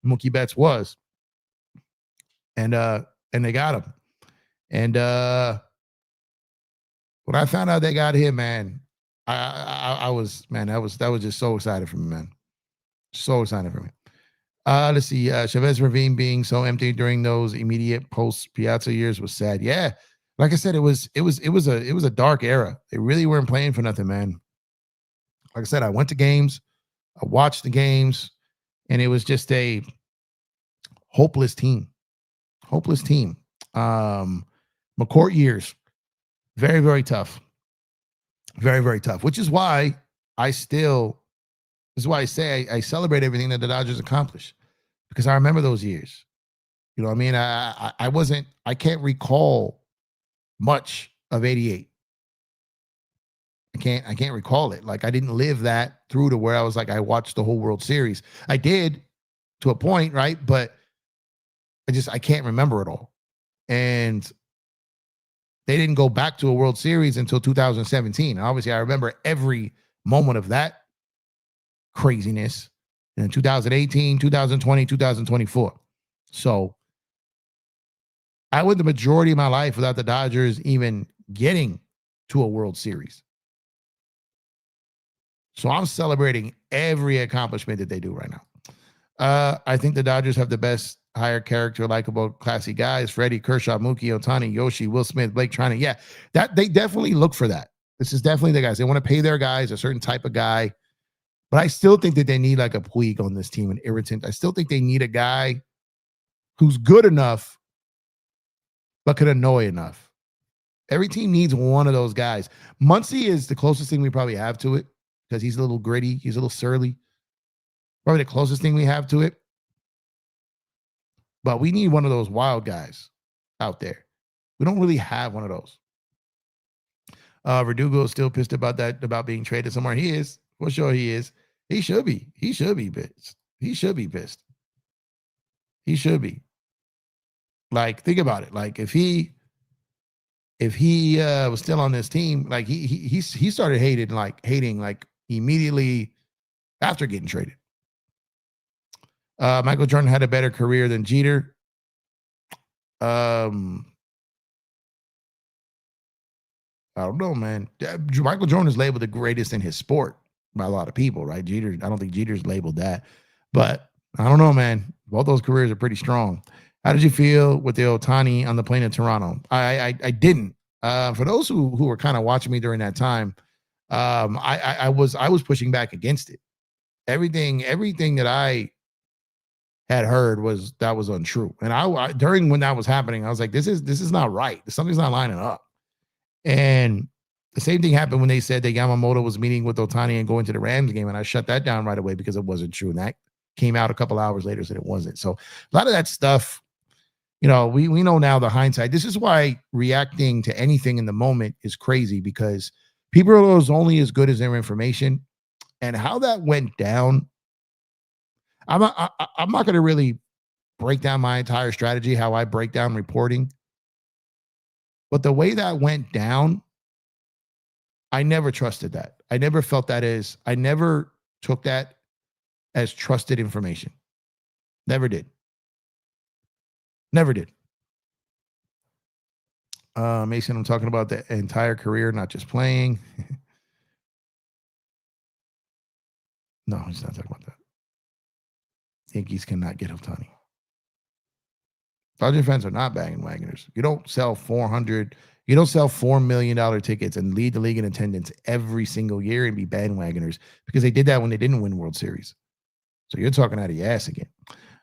Mookie Betts was. And they got him. And when I found out they got him, man, I was that was just so excited for me, man. So excited for me. Let's see. Chavez Ravine being so empty during those immediate post Piazza years was sad. Yeah. Like I said, it was a dark era. They really weren't playing for nothing, man. Like I said, I went to games, I watched the games, and it was just a hopeless team. McCourt years, very, very tough. Very, very tough, which is why I say I celebrate everything that the Dodgers accomplished, because I remember those years. You know what I mean? I can't recall much of 88. I can't recall it. Like, I didn't live that through to where I was like, I watched the whole World Series. I did to a point, right? But I can't remember it all. And they didn't go back to a World Series until 2017. And obviously, I remember every moment of that craziness in 2018, 2020, 2024. So I went the majority of my life without the Dodgers even getting to a World Series. So I'm celebrating every accomplishment that they do right now. I think the Dodgers have the best, higher character, likable, classy guys. Freddie, Kershaw, Mookie, Ohtani, Yoshi, Will Smith, Blake Trinan. Yeah, that they definitely look for that. This is definitely the guys. They want to pay their guys a certain type of guy. But I still think that they need like a Puig on this team, an irritant. I still think they need a guy who's good enough, but could annoy enough. Every team needs one of those guys. Muncy is the closest thing we probably have to it, because he's a little gritty. He's a little surly. Probably the closest thing we have to it. But we need one of those wild guys out there. We don't really have one of those. Verdugo is still pissed about being traded somewhere. He is. For sure he is. He should be. He should be pissed. He should be pissed. He should be. Like, think about it. Like, if he was still on this team, like he started hating like immediately after getting traded. Michael Jordan had a better career than Jeter. I don't know, man. Michael Jordan is labeled the greatest in his sport by a lot of people, right? Jeter, I don't think Jeter's labeled that, but I don't know, man. Both those careers are pretty strong. How did you feel with the Ohtani on the plane in Toronto? I didn't. For those who were kind of watching me during that time, I was pushing back against it. Everything that I had heard was untrue. And I during when that was happening, I was like, this is not right. Something's not lining up. And the same thing happened when they said that Yamamoto was meeting with Ohtani and going to the Rams game, and I shut that down right away because it wasn't true. And that came out a couple hours later said it wasn't. So a lot of that stuff, we know now the hindsight. This is why reacting to anything in the moment is crazy, because people are only as good as their information. And how that went down, I'm not going to really break down my entire strategy, how I break down reporting. But the way that went down, I never trusted that. I never felt I never took that as trusted information. Never did. Never did. Mason, I'm talking about the entire career, not just playing. No, he's not talking about that. Yankees cannot get Ohtani. Dodger fans are not bandwagoners. You don't sell $4 million tickets and lead the league in attendance every single year and be bandwagoners, because they did that when they didn't win World Series. So you're talking out of your ass again.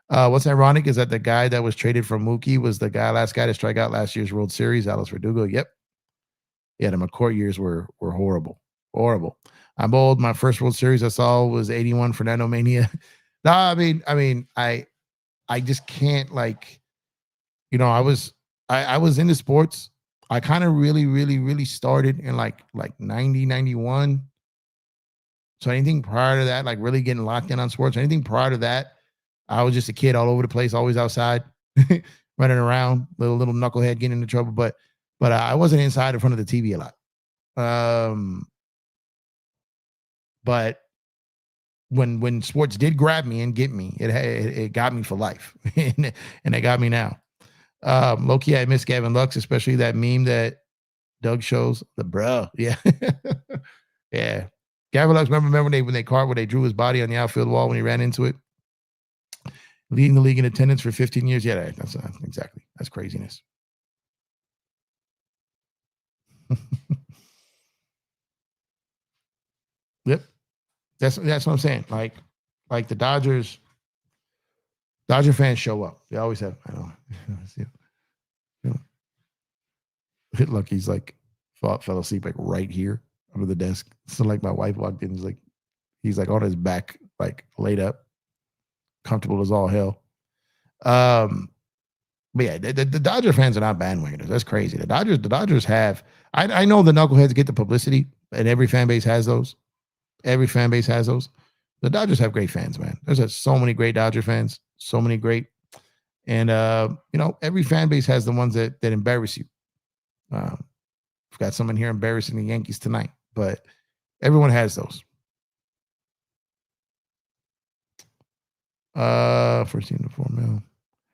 What's ironic is that the guy that was traded from Mookie was the last guy to strike out last year's World Series, Alex Verdugo. Yep. Yeah, the McCourt years were horrible. Horrible. I'm old. My first World Series I saw was 81 Fernando Mania. No, I mean, I just can't, like, I was into sports. I kind of really started in like 90, 91. So anything prior to that, like really getting locked in on sports, anything prior to that, I was just a kid all over the place, always outside, running around, little knucklehead getting into trouble. But I wasn't inside in front of the TV a lot. But when sports did grab me and get me, it got me for life, and it got me now. Low-key, I miss Gavin Lux, especially that meme that Doug shows. The bro, yeah, yeah. Gavin Lux, remember when they drew his body on the outfield wall when he ran into it, leading the league in attendance for 15 years. Yeah, that's exactly, that's craziness. Yep, that's what I'm saying. Like the Dodger fans show up. They always have. I know. Look, he's like fell asleep like right here under the desk. So like my wife walked in, he's like on his back, like laid up, comfortable as all hell. But yeah, the Dodger fans are not bandwagoners. That's crazy. The Dodgers have. I know the knuckleheads get the publicity, and every fan base has those. Every fan base has those. The Dodgers have great fans, man. There's so many great Dodger fans, so many great, and every fan base has the ones that embarrass you. We've got someone here embarrassing the Yankees tonight, but everyone has those. First team to 4 mil.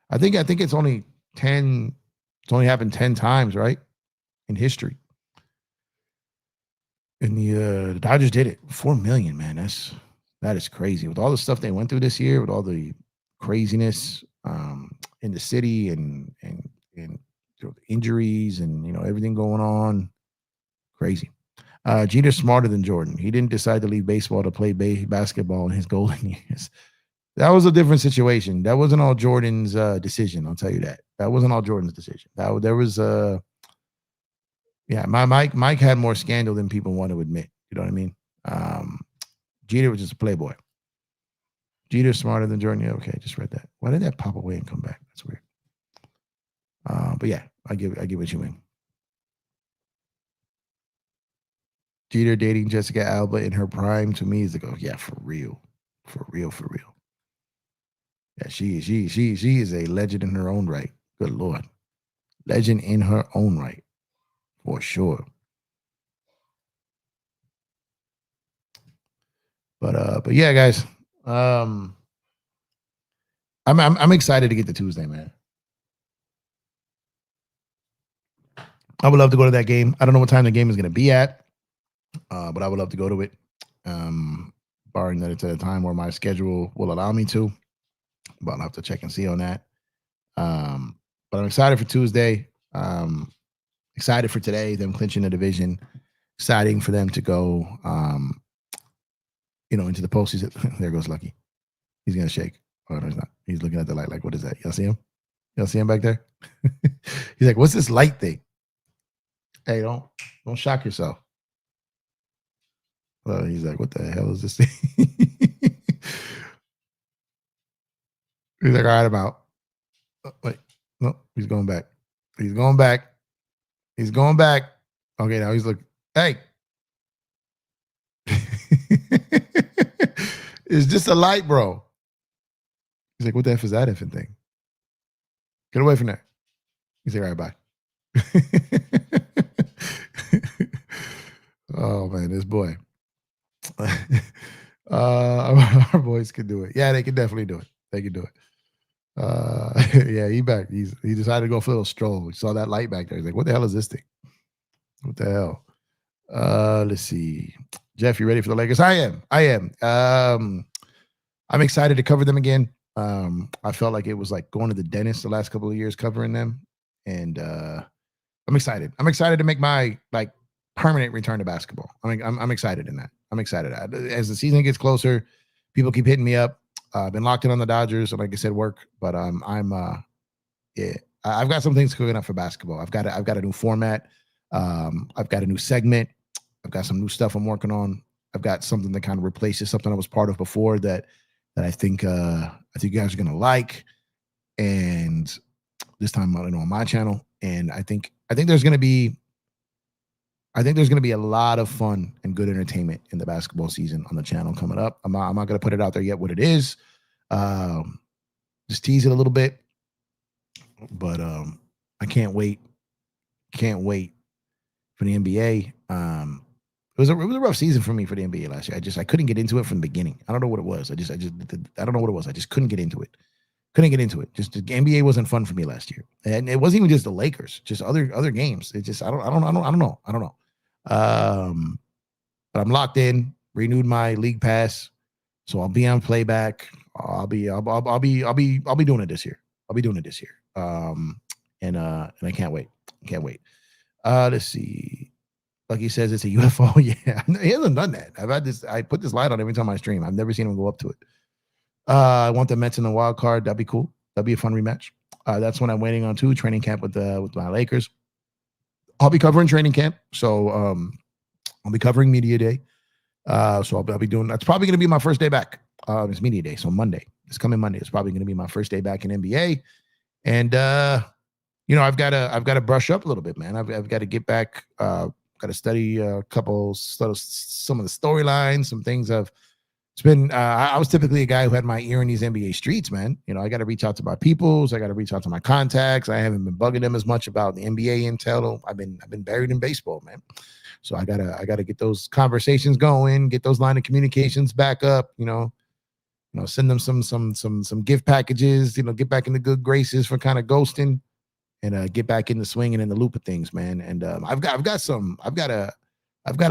I think it's only 10. It's only happened 10 times, right, in history. And the Dodgers did it. 4 million, man. That is crazy. With all the stuff they went through this year, with all the craziness in the city and injuries and everything going on, crazy. Jeter's smarter than Jordan. He didn't decide to leave baseball to play basketball in his golden years. That was a different situation. That wasn't all Jordan's decision. I'll tell you that. That wasn't all Jordan's decision. There was Mike had more scandal than people want to admit. You know what I mean? Jeter was just a playboy. Jeter's smarter than Jordan. Yeah, okay, just read that. Why did that pop away and come back? That's weird. But yeah, I get what you mean. Jeter dating Jessica Alba in her prime to me is to go, yeah, for real. Yeah, she is a legend in her own right. Good Lord. Legend in her own right. For sure. But yeah, guys. I'm excited to get to Tuesday, man. I would love to go to that game. I don't know what time the game is going to be at, but I would love to go to it, barring that it's at a time where my schedule will allow me to. But I'll have to check and see on that. But I'm excited for Tuesday. Excited for today, them clinching the division. Exciting for them to go, into the postseason. There goes Lucky. He's going to shake. Oh, no, he's not. He's looking at the light like, what is that? Y'all see him? Y'all see him back there? He's like, what's this light thing? Hey, don't shock yourself. He's like, what the hell is this thing? He's like, all right, I'm out. Wait, no, he's going back. He's going back. He's going back. Okay, now he's looking. Hey. It's just a light, bro. He's like, what the F is that effing thing? Get away from that. He's like, all right, bye. Oh, man, this boy. Our boys can do it. Yeah, they can definitely do it. They can do it. Yeah, he back. He decided to go for a little stroll. He saw that light back there. He's like, what the hell is this thing? What the hell? Let's see. Jeff, you ready for the Lakers? I am. I'm excited to cover them again. I felt like it was like going to the dentist the last couple of years covering them. And I'm excited. I'm excited to make my like permanent return to basketball. I'm excited in that. I'm excited. As the season gets closer, people keep hitting me up. I've been locked in on the Dodgers, and like I said, work. But yeah, I've got some things cooking up for basketball. I've got a new format. I've got a new segment. I've got some new stuff I'm working on. I've got something that kind of replaces something I was part of before that I think you guys are gonna like. And this time, on my channel. And I think there's gonna be a lot of fun and good entertainment in the basketball season on the channel coming up. I'm not gonna put it out there yet what it is. Just tease it a little bit. But I can't wait. Can't wait for the NBA. It was a rough season for me for the NBA last year. I couldn't get into it from the beginning. I don't know what it was. I don't know what it was. I just couldn't get into it. Just the NBA wasn't fun for me last year, and it wasn't even just the Lakers. Just other games. It just I don't know. But I'm locked in. Renewed my league pass, so I'll be on playback. I'll be doing it this year. I'll be doing it this year. And I can't wait. Let's see. Like he says, it's a UFO. Yeah, he hasn't done that. I put this light on every time I stream. I've never seen him go up to it. I want the Mets in the wild card. That'd be cool. That'd be a fun rematch. That's what I'm waiting on too. Training camp with my Lakers. I'll be covering training camp. So I'll be covering media day. So I'll be doing. That's probably going to be my first day back. It's media day, so Monday. This coming Monday is probably going to be my first day back in NBA. And I've got to brush up a little bit, man. I've got to get back. Got to study some of the storylines, some things. I was typically a guy who had my ear in these NBA streets, man. I got to reach out to my peoples. I got to reach out to my contacts. I haven't been bugging them as much about the NBA intel. I've been buried in baseball, man. So I gotta get those conversations going, get those line of communications back up. Send them some gift packages. Get back in the good graces for kind of ghosting. And get back in the swing and in the loop of things, man. And I've got a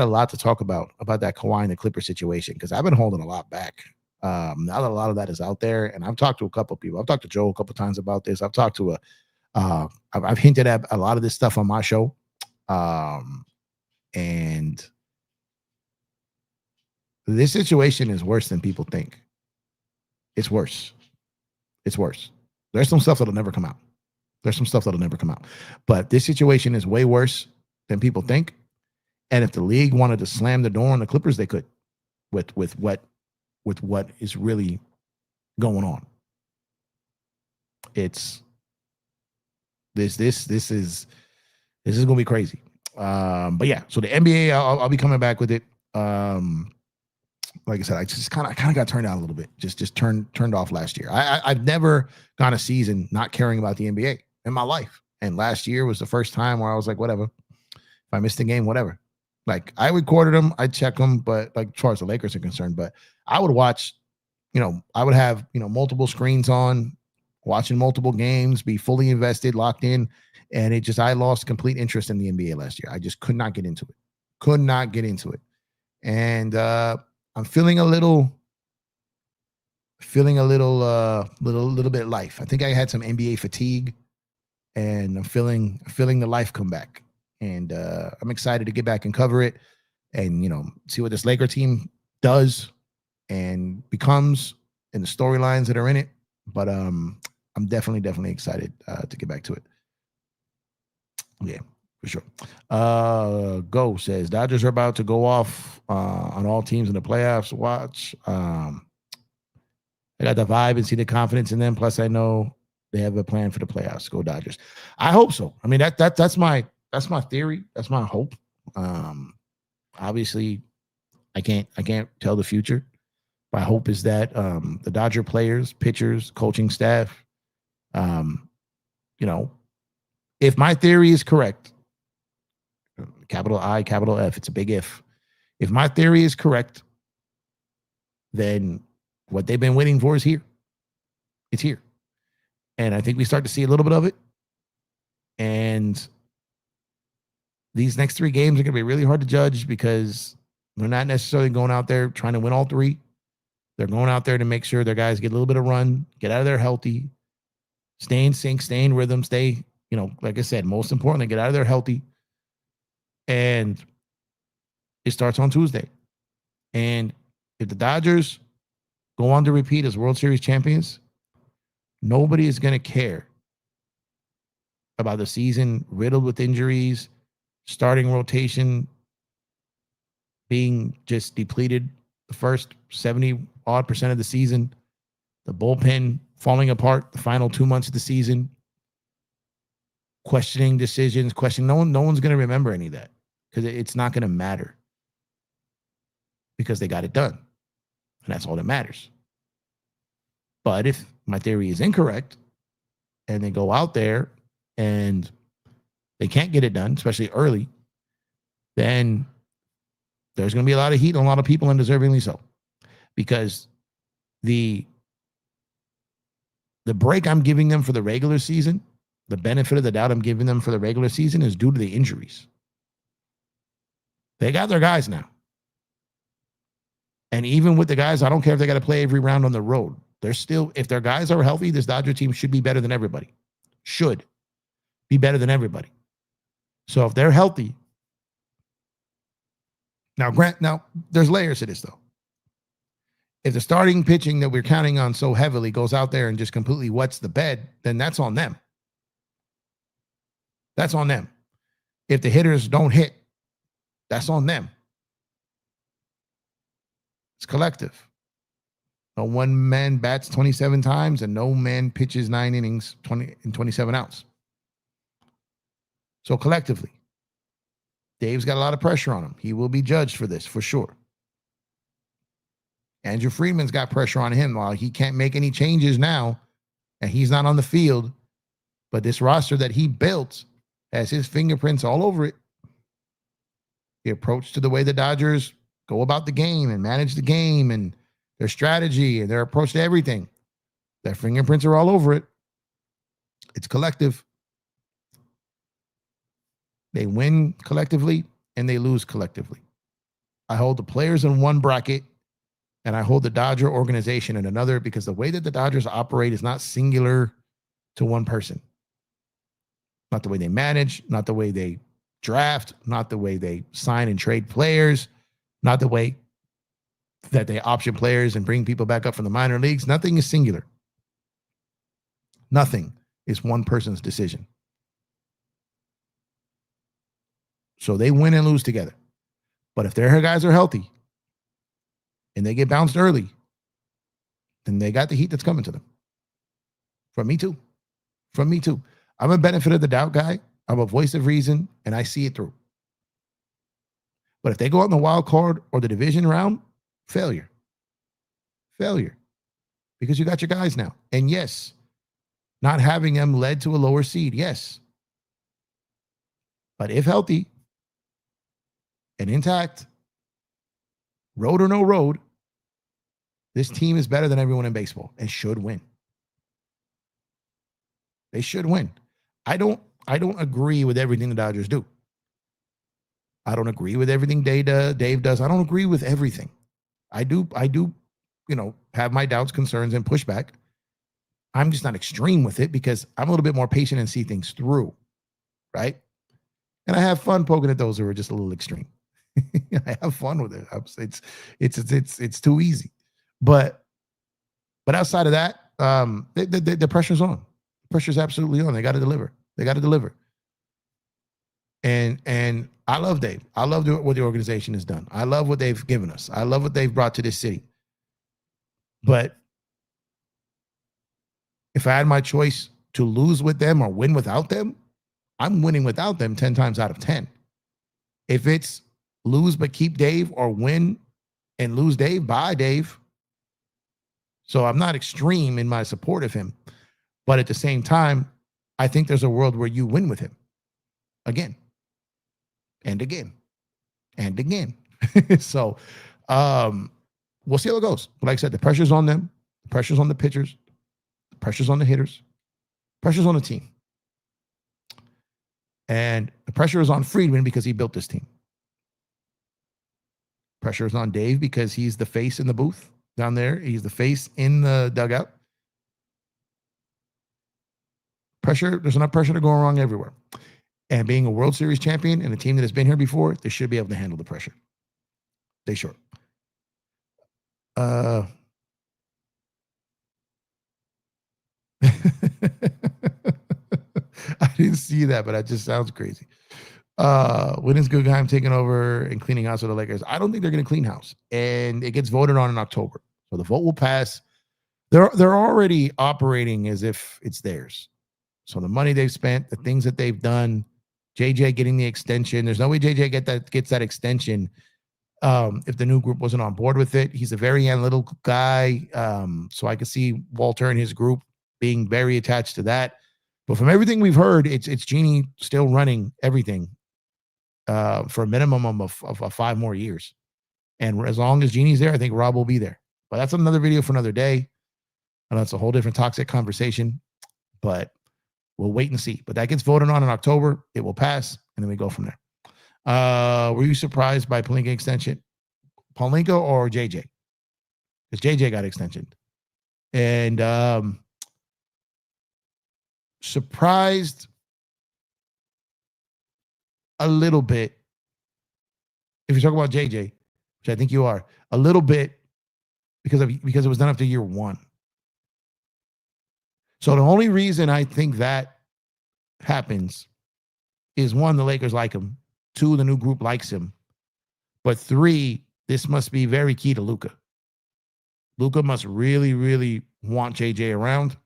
lot to talk about that Kawhi and the Clipper situation because I've been holding a lot back. Now that a lot of that is out there, and I've talked to a couple of people. I've talked to Joe a couple of times about this. I've talked to I've hinted at a lot of this stuff on my show, and this situation is worse than people think. It's worse. There's some stuff that'll never come out. But this situation is way worse than people think. And if the league wanted to slam the door on the Clippers, they could with what is really going on. It's this is going to be crazy. But yeah, so the NBA, I'll be coming back with it. Like I said, I just kind of got turned out a little bit. Just turned off last year. I've never gone a season not caring about the NBA in my life. And last year was the first time where I was like, whatever. If I missed a game, whatever. Like I recorded them, I'd check them, but like as far as the Lakers are concerned, but I would watch, I would have, multiple screens on, watching multiple games, be fully invested, locked in. And I lost complete interest in the NBA last year. I just could not get into it. And I'm feeling a little bit life. I think I had some NBA fatigue, and I'm feeling the life come back. And I'm excited to get back and cover it, and see what this Laker team does and becomes, and the storylines that are in it. But I'm definitely excited to get back to it. Yeah, for sure. Go says Dodgers are about to go off on all teams in the playoffs. Watch. I got the vibe and see the confidence in them. Plus, I know they have a plan for the playoffs. Go Dodgers. I hope so. I mean, that's my theory. That's my hope. Obviously, I can't tell the future. My hope is that the Dodger players, pitchers, coaching staff, if my theory is correct, capital I, capital F, it's a big if. If my theory is correct, then what they've been waiting for is here. It's here. And I think we start to see a little bit of it. And these next 3 games are going to be really hard to judge because they're not necessarily going out there trying to win all 3. They're going out there to make sure their guys get a little bit of run, get out of there healthy, stay in sync, stay in rhythm, stay, like I said, most importantly, get out of there healthy. And it starts on Tuesday. And if the Dodgers go on to repeat as World Series champions, nobody is going to care about the season riddled with injuries, starting rotation being just depleted the first 70% of the season, the bullpen falling apart the final 2 months of the season, questioning decisions, no one's going to remember any of that because it's not going to matter because they got it done. And that's all that matters. But if my theory is incorrect and they go out there and they can't get it done, especially early, then there's going to be a lot of heat on a lot of people, and deservingly so. Because the break I'm giving them for the regular season, the benefit of the doubt I'm giving them for the regular season is due to the injuries. They got their guys now. And even with the guys, I don't care if they got to play every round on the road. They're still, if their guys are healthy, this Dodger team should be better than everybody. Should be better than everybody. So if they're healthy, now there's layers to this though. If the starting pitching that we're counting on so heavily goes out there and just completely wets the bed, then that's on them. That's on them. If the hitters don't hit, that's on them. It's collective. No one man bats 27 times and no man pitches 9 innings, 27 outs. So collectively, Dave's got a lot of pressure on him. He will be judged for this, for sure. Andrew Friedman's got pressure on him while he can't make any changes now and he's not on the field. But this roster that he built has his fingerprints all over it. The approach to the way the Dodgers go about the game and manage the game and their strategy and their approach to everything. Their fingerprints are all over it. It's collective. They win collectively and they lose collectively. I hold the players in one bracket and I hold the Dodger organization in another because the way that the Dodgers operate is not singular to one person. Not the way they manage, not the way they draft, not the way they sign and trade players, not the way that they option players and bring people back up from the minor leagues. Nothing is singular. Nothing is one person's decision. So they win and lose together. But if their guys are healthy and they get bounced early, then they got the heat that's coming to them. From me too. From me too. I'm a benefit of the doubt guy. I'm a voice of reason, and I see it through. But if they go out in the wild card or the division round, failure. Failure. Because you got your guys now. And yes, not having them led to a lower seed. Yes. But if healthy and intact, road or no road, this team is better than everyone in baseball and should win. They should win. I don't agree with everything the Dodgers do. I don't agree with everything Dave does. I don't agree with everything. I do, have my doubts, concerns, and pushback. I'm just not extreme with it because I'm a little bit more patient and see things through, right? And I have fun poking at those who are just a little extreme. I have fun with it. It's too easy. But outside of that, The pressure's on. Pressure's absolutely on. They got to deliver. They got to deliver. And I love Dave. I love what the organization has done. I love what they've given us. I love what they've brought to this city. But if I had my choice to lose with them or win without them, I'm winning without them 10 times out of 10. If it's lose but keep Dave or win and lose Dave, bye Dave. So I'm not extreme in my support of him. But at the same time, I think there's a world where you win with him again and again and again. So we'll see how it goes. But like I said, the pressure's on them. The pressure's on the pitchers. The pressure's on the hitters. Pressure's on the team. And the pressure is on Freeman because he built this team. Pressure is on Dave because he's the face in the booth down there. He's the face in the dugout. Pressure, there's enough pressure to go wrong everywhere. And being a World Series champion and a team that has been here before, they should be able to handle the pressure. They should. I didn't see that, but that just sounds crazy. When is Guggenheim taking over and cleaning house with the Lakers? I don't think they're going to clean house, and it gets voted on in October. So the vote will pass. They're already operating as if it's theirs. So the money they've spent, the things that they've done, JJ getting the extension. There's no way JJ gets that extension if the new group wasn't on board with it. He's a very analytical guy. So I could see Walter and his group being very attached to that. But from everything we've heard, it's Jeannie still running everything for a minimum of 5 more years. And as long as Jeannie's there, I think Rob will be there. But that's another video for another day. And that's a whole different toxic conversation. But we'll wait and see. But that gets voted on in October. It will pass, and then we go from there. Were you surprised by Palinka extension? Palinka or JJ? Because JJ got extension. And surprised a little bit. If you talk about JJ, which I think you are, a little bit because it was done after year 1. So the only reason I think that happens is 1, the Lakers like him. 2, the new group likes him. But 3, this must be very key to Luka. Luka must really, really want JJ around.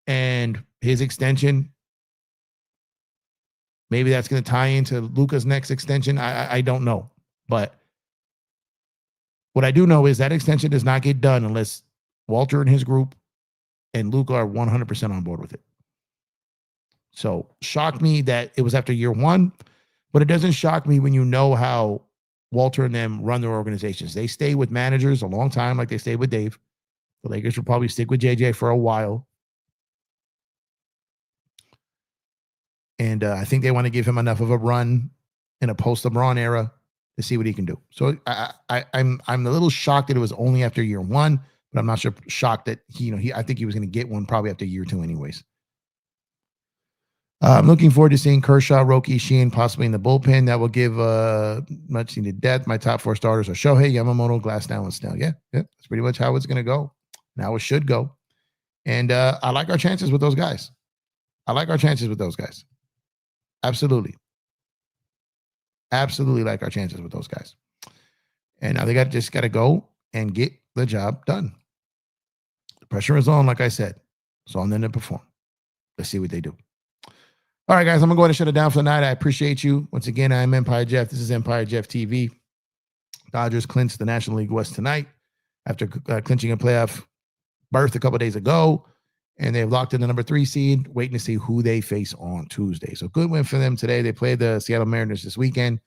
And his extension, maybe that's going to tie into Luka's next extension. I don't know. But what I do know is that extension does not get done unless Walter and his group and Luka are 100% on board with it. So shocked me that it was after year 1, but it doesn't shock me when you know how Walter and them run their organizations. They stay with managers a long time, like they stayed with Dave. The Lakers will probably stick with JJ for a while. And I think they want to give him enough of a run in a post-LeBron era to see what he can do. So I'm a little shocked that it was only after year 1, but I'm not shocked that I think he was going to get one probably after year 2 anyways. I'm looking forward to seeing Kershaw, Roki, Sheehan possibly in the bullpen. That will give much needed depth. My top 4 starters are Shohei, Yamamoto, Glasnow, and Snell. Yeah, that's pretty much how it's going to go. Now it should go. And I like our chances with those guys. Absolutely. Absolutely like our chances with those guys. And now they just got to go and get the job done. The pressure is on, like I said. It's on them to perform. Let's see what they do. All right, guys, I'm going to go ahead and shut it down for the night. I appreciate you. Once again, I'm Empire Jeff. This is EmpireJeffTV. Dodgers clinched the National League West tonight after clinching a playoff berth a couple of days ago. And they've locked in the number 3 seed, waiting to see who they face on Tuesday. So good win for them today. They played the Seattle Mariners this weekend,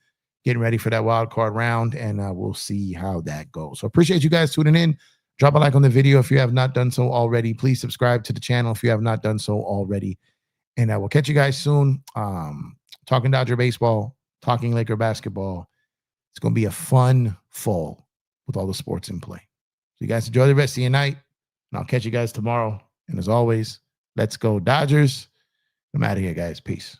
getting ready for that wild card round, and we'll see how that goes. So appreciate you guys tuning in. Drop a like on the video if you have not done so already. Please subscribe to the channel if you have not done so already. And we'll catch you guys soon. Talking Dodger baseball, talking Laker basketball. It's going to be a fun fall with all the sports in play. So you guys enjoy the rest of your night, and I'll catch you guys tomorrow. And as always, let's go Dodgers. I'm out of here, guys. Peace.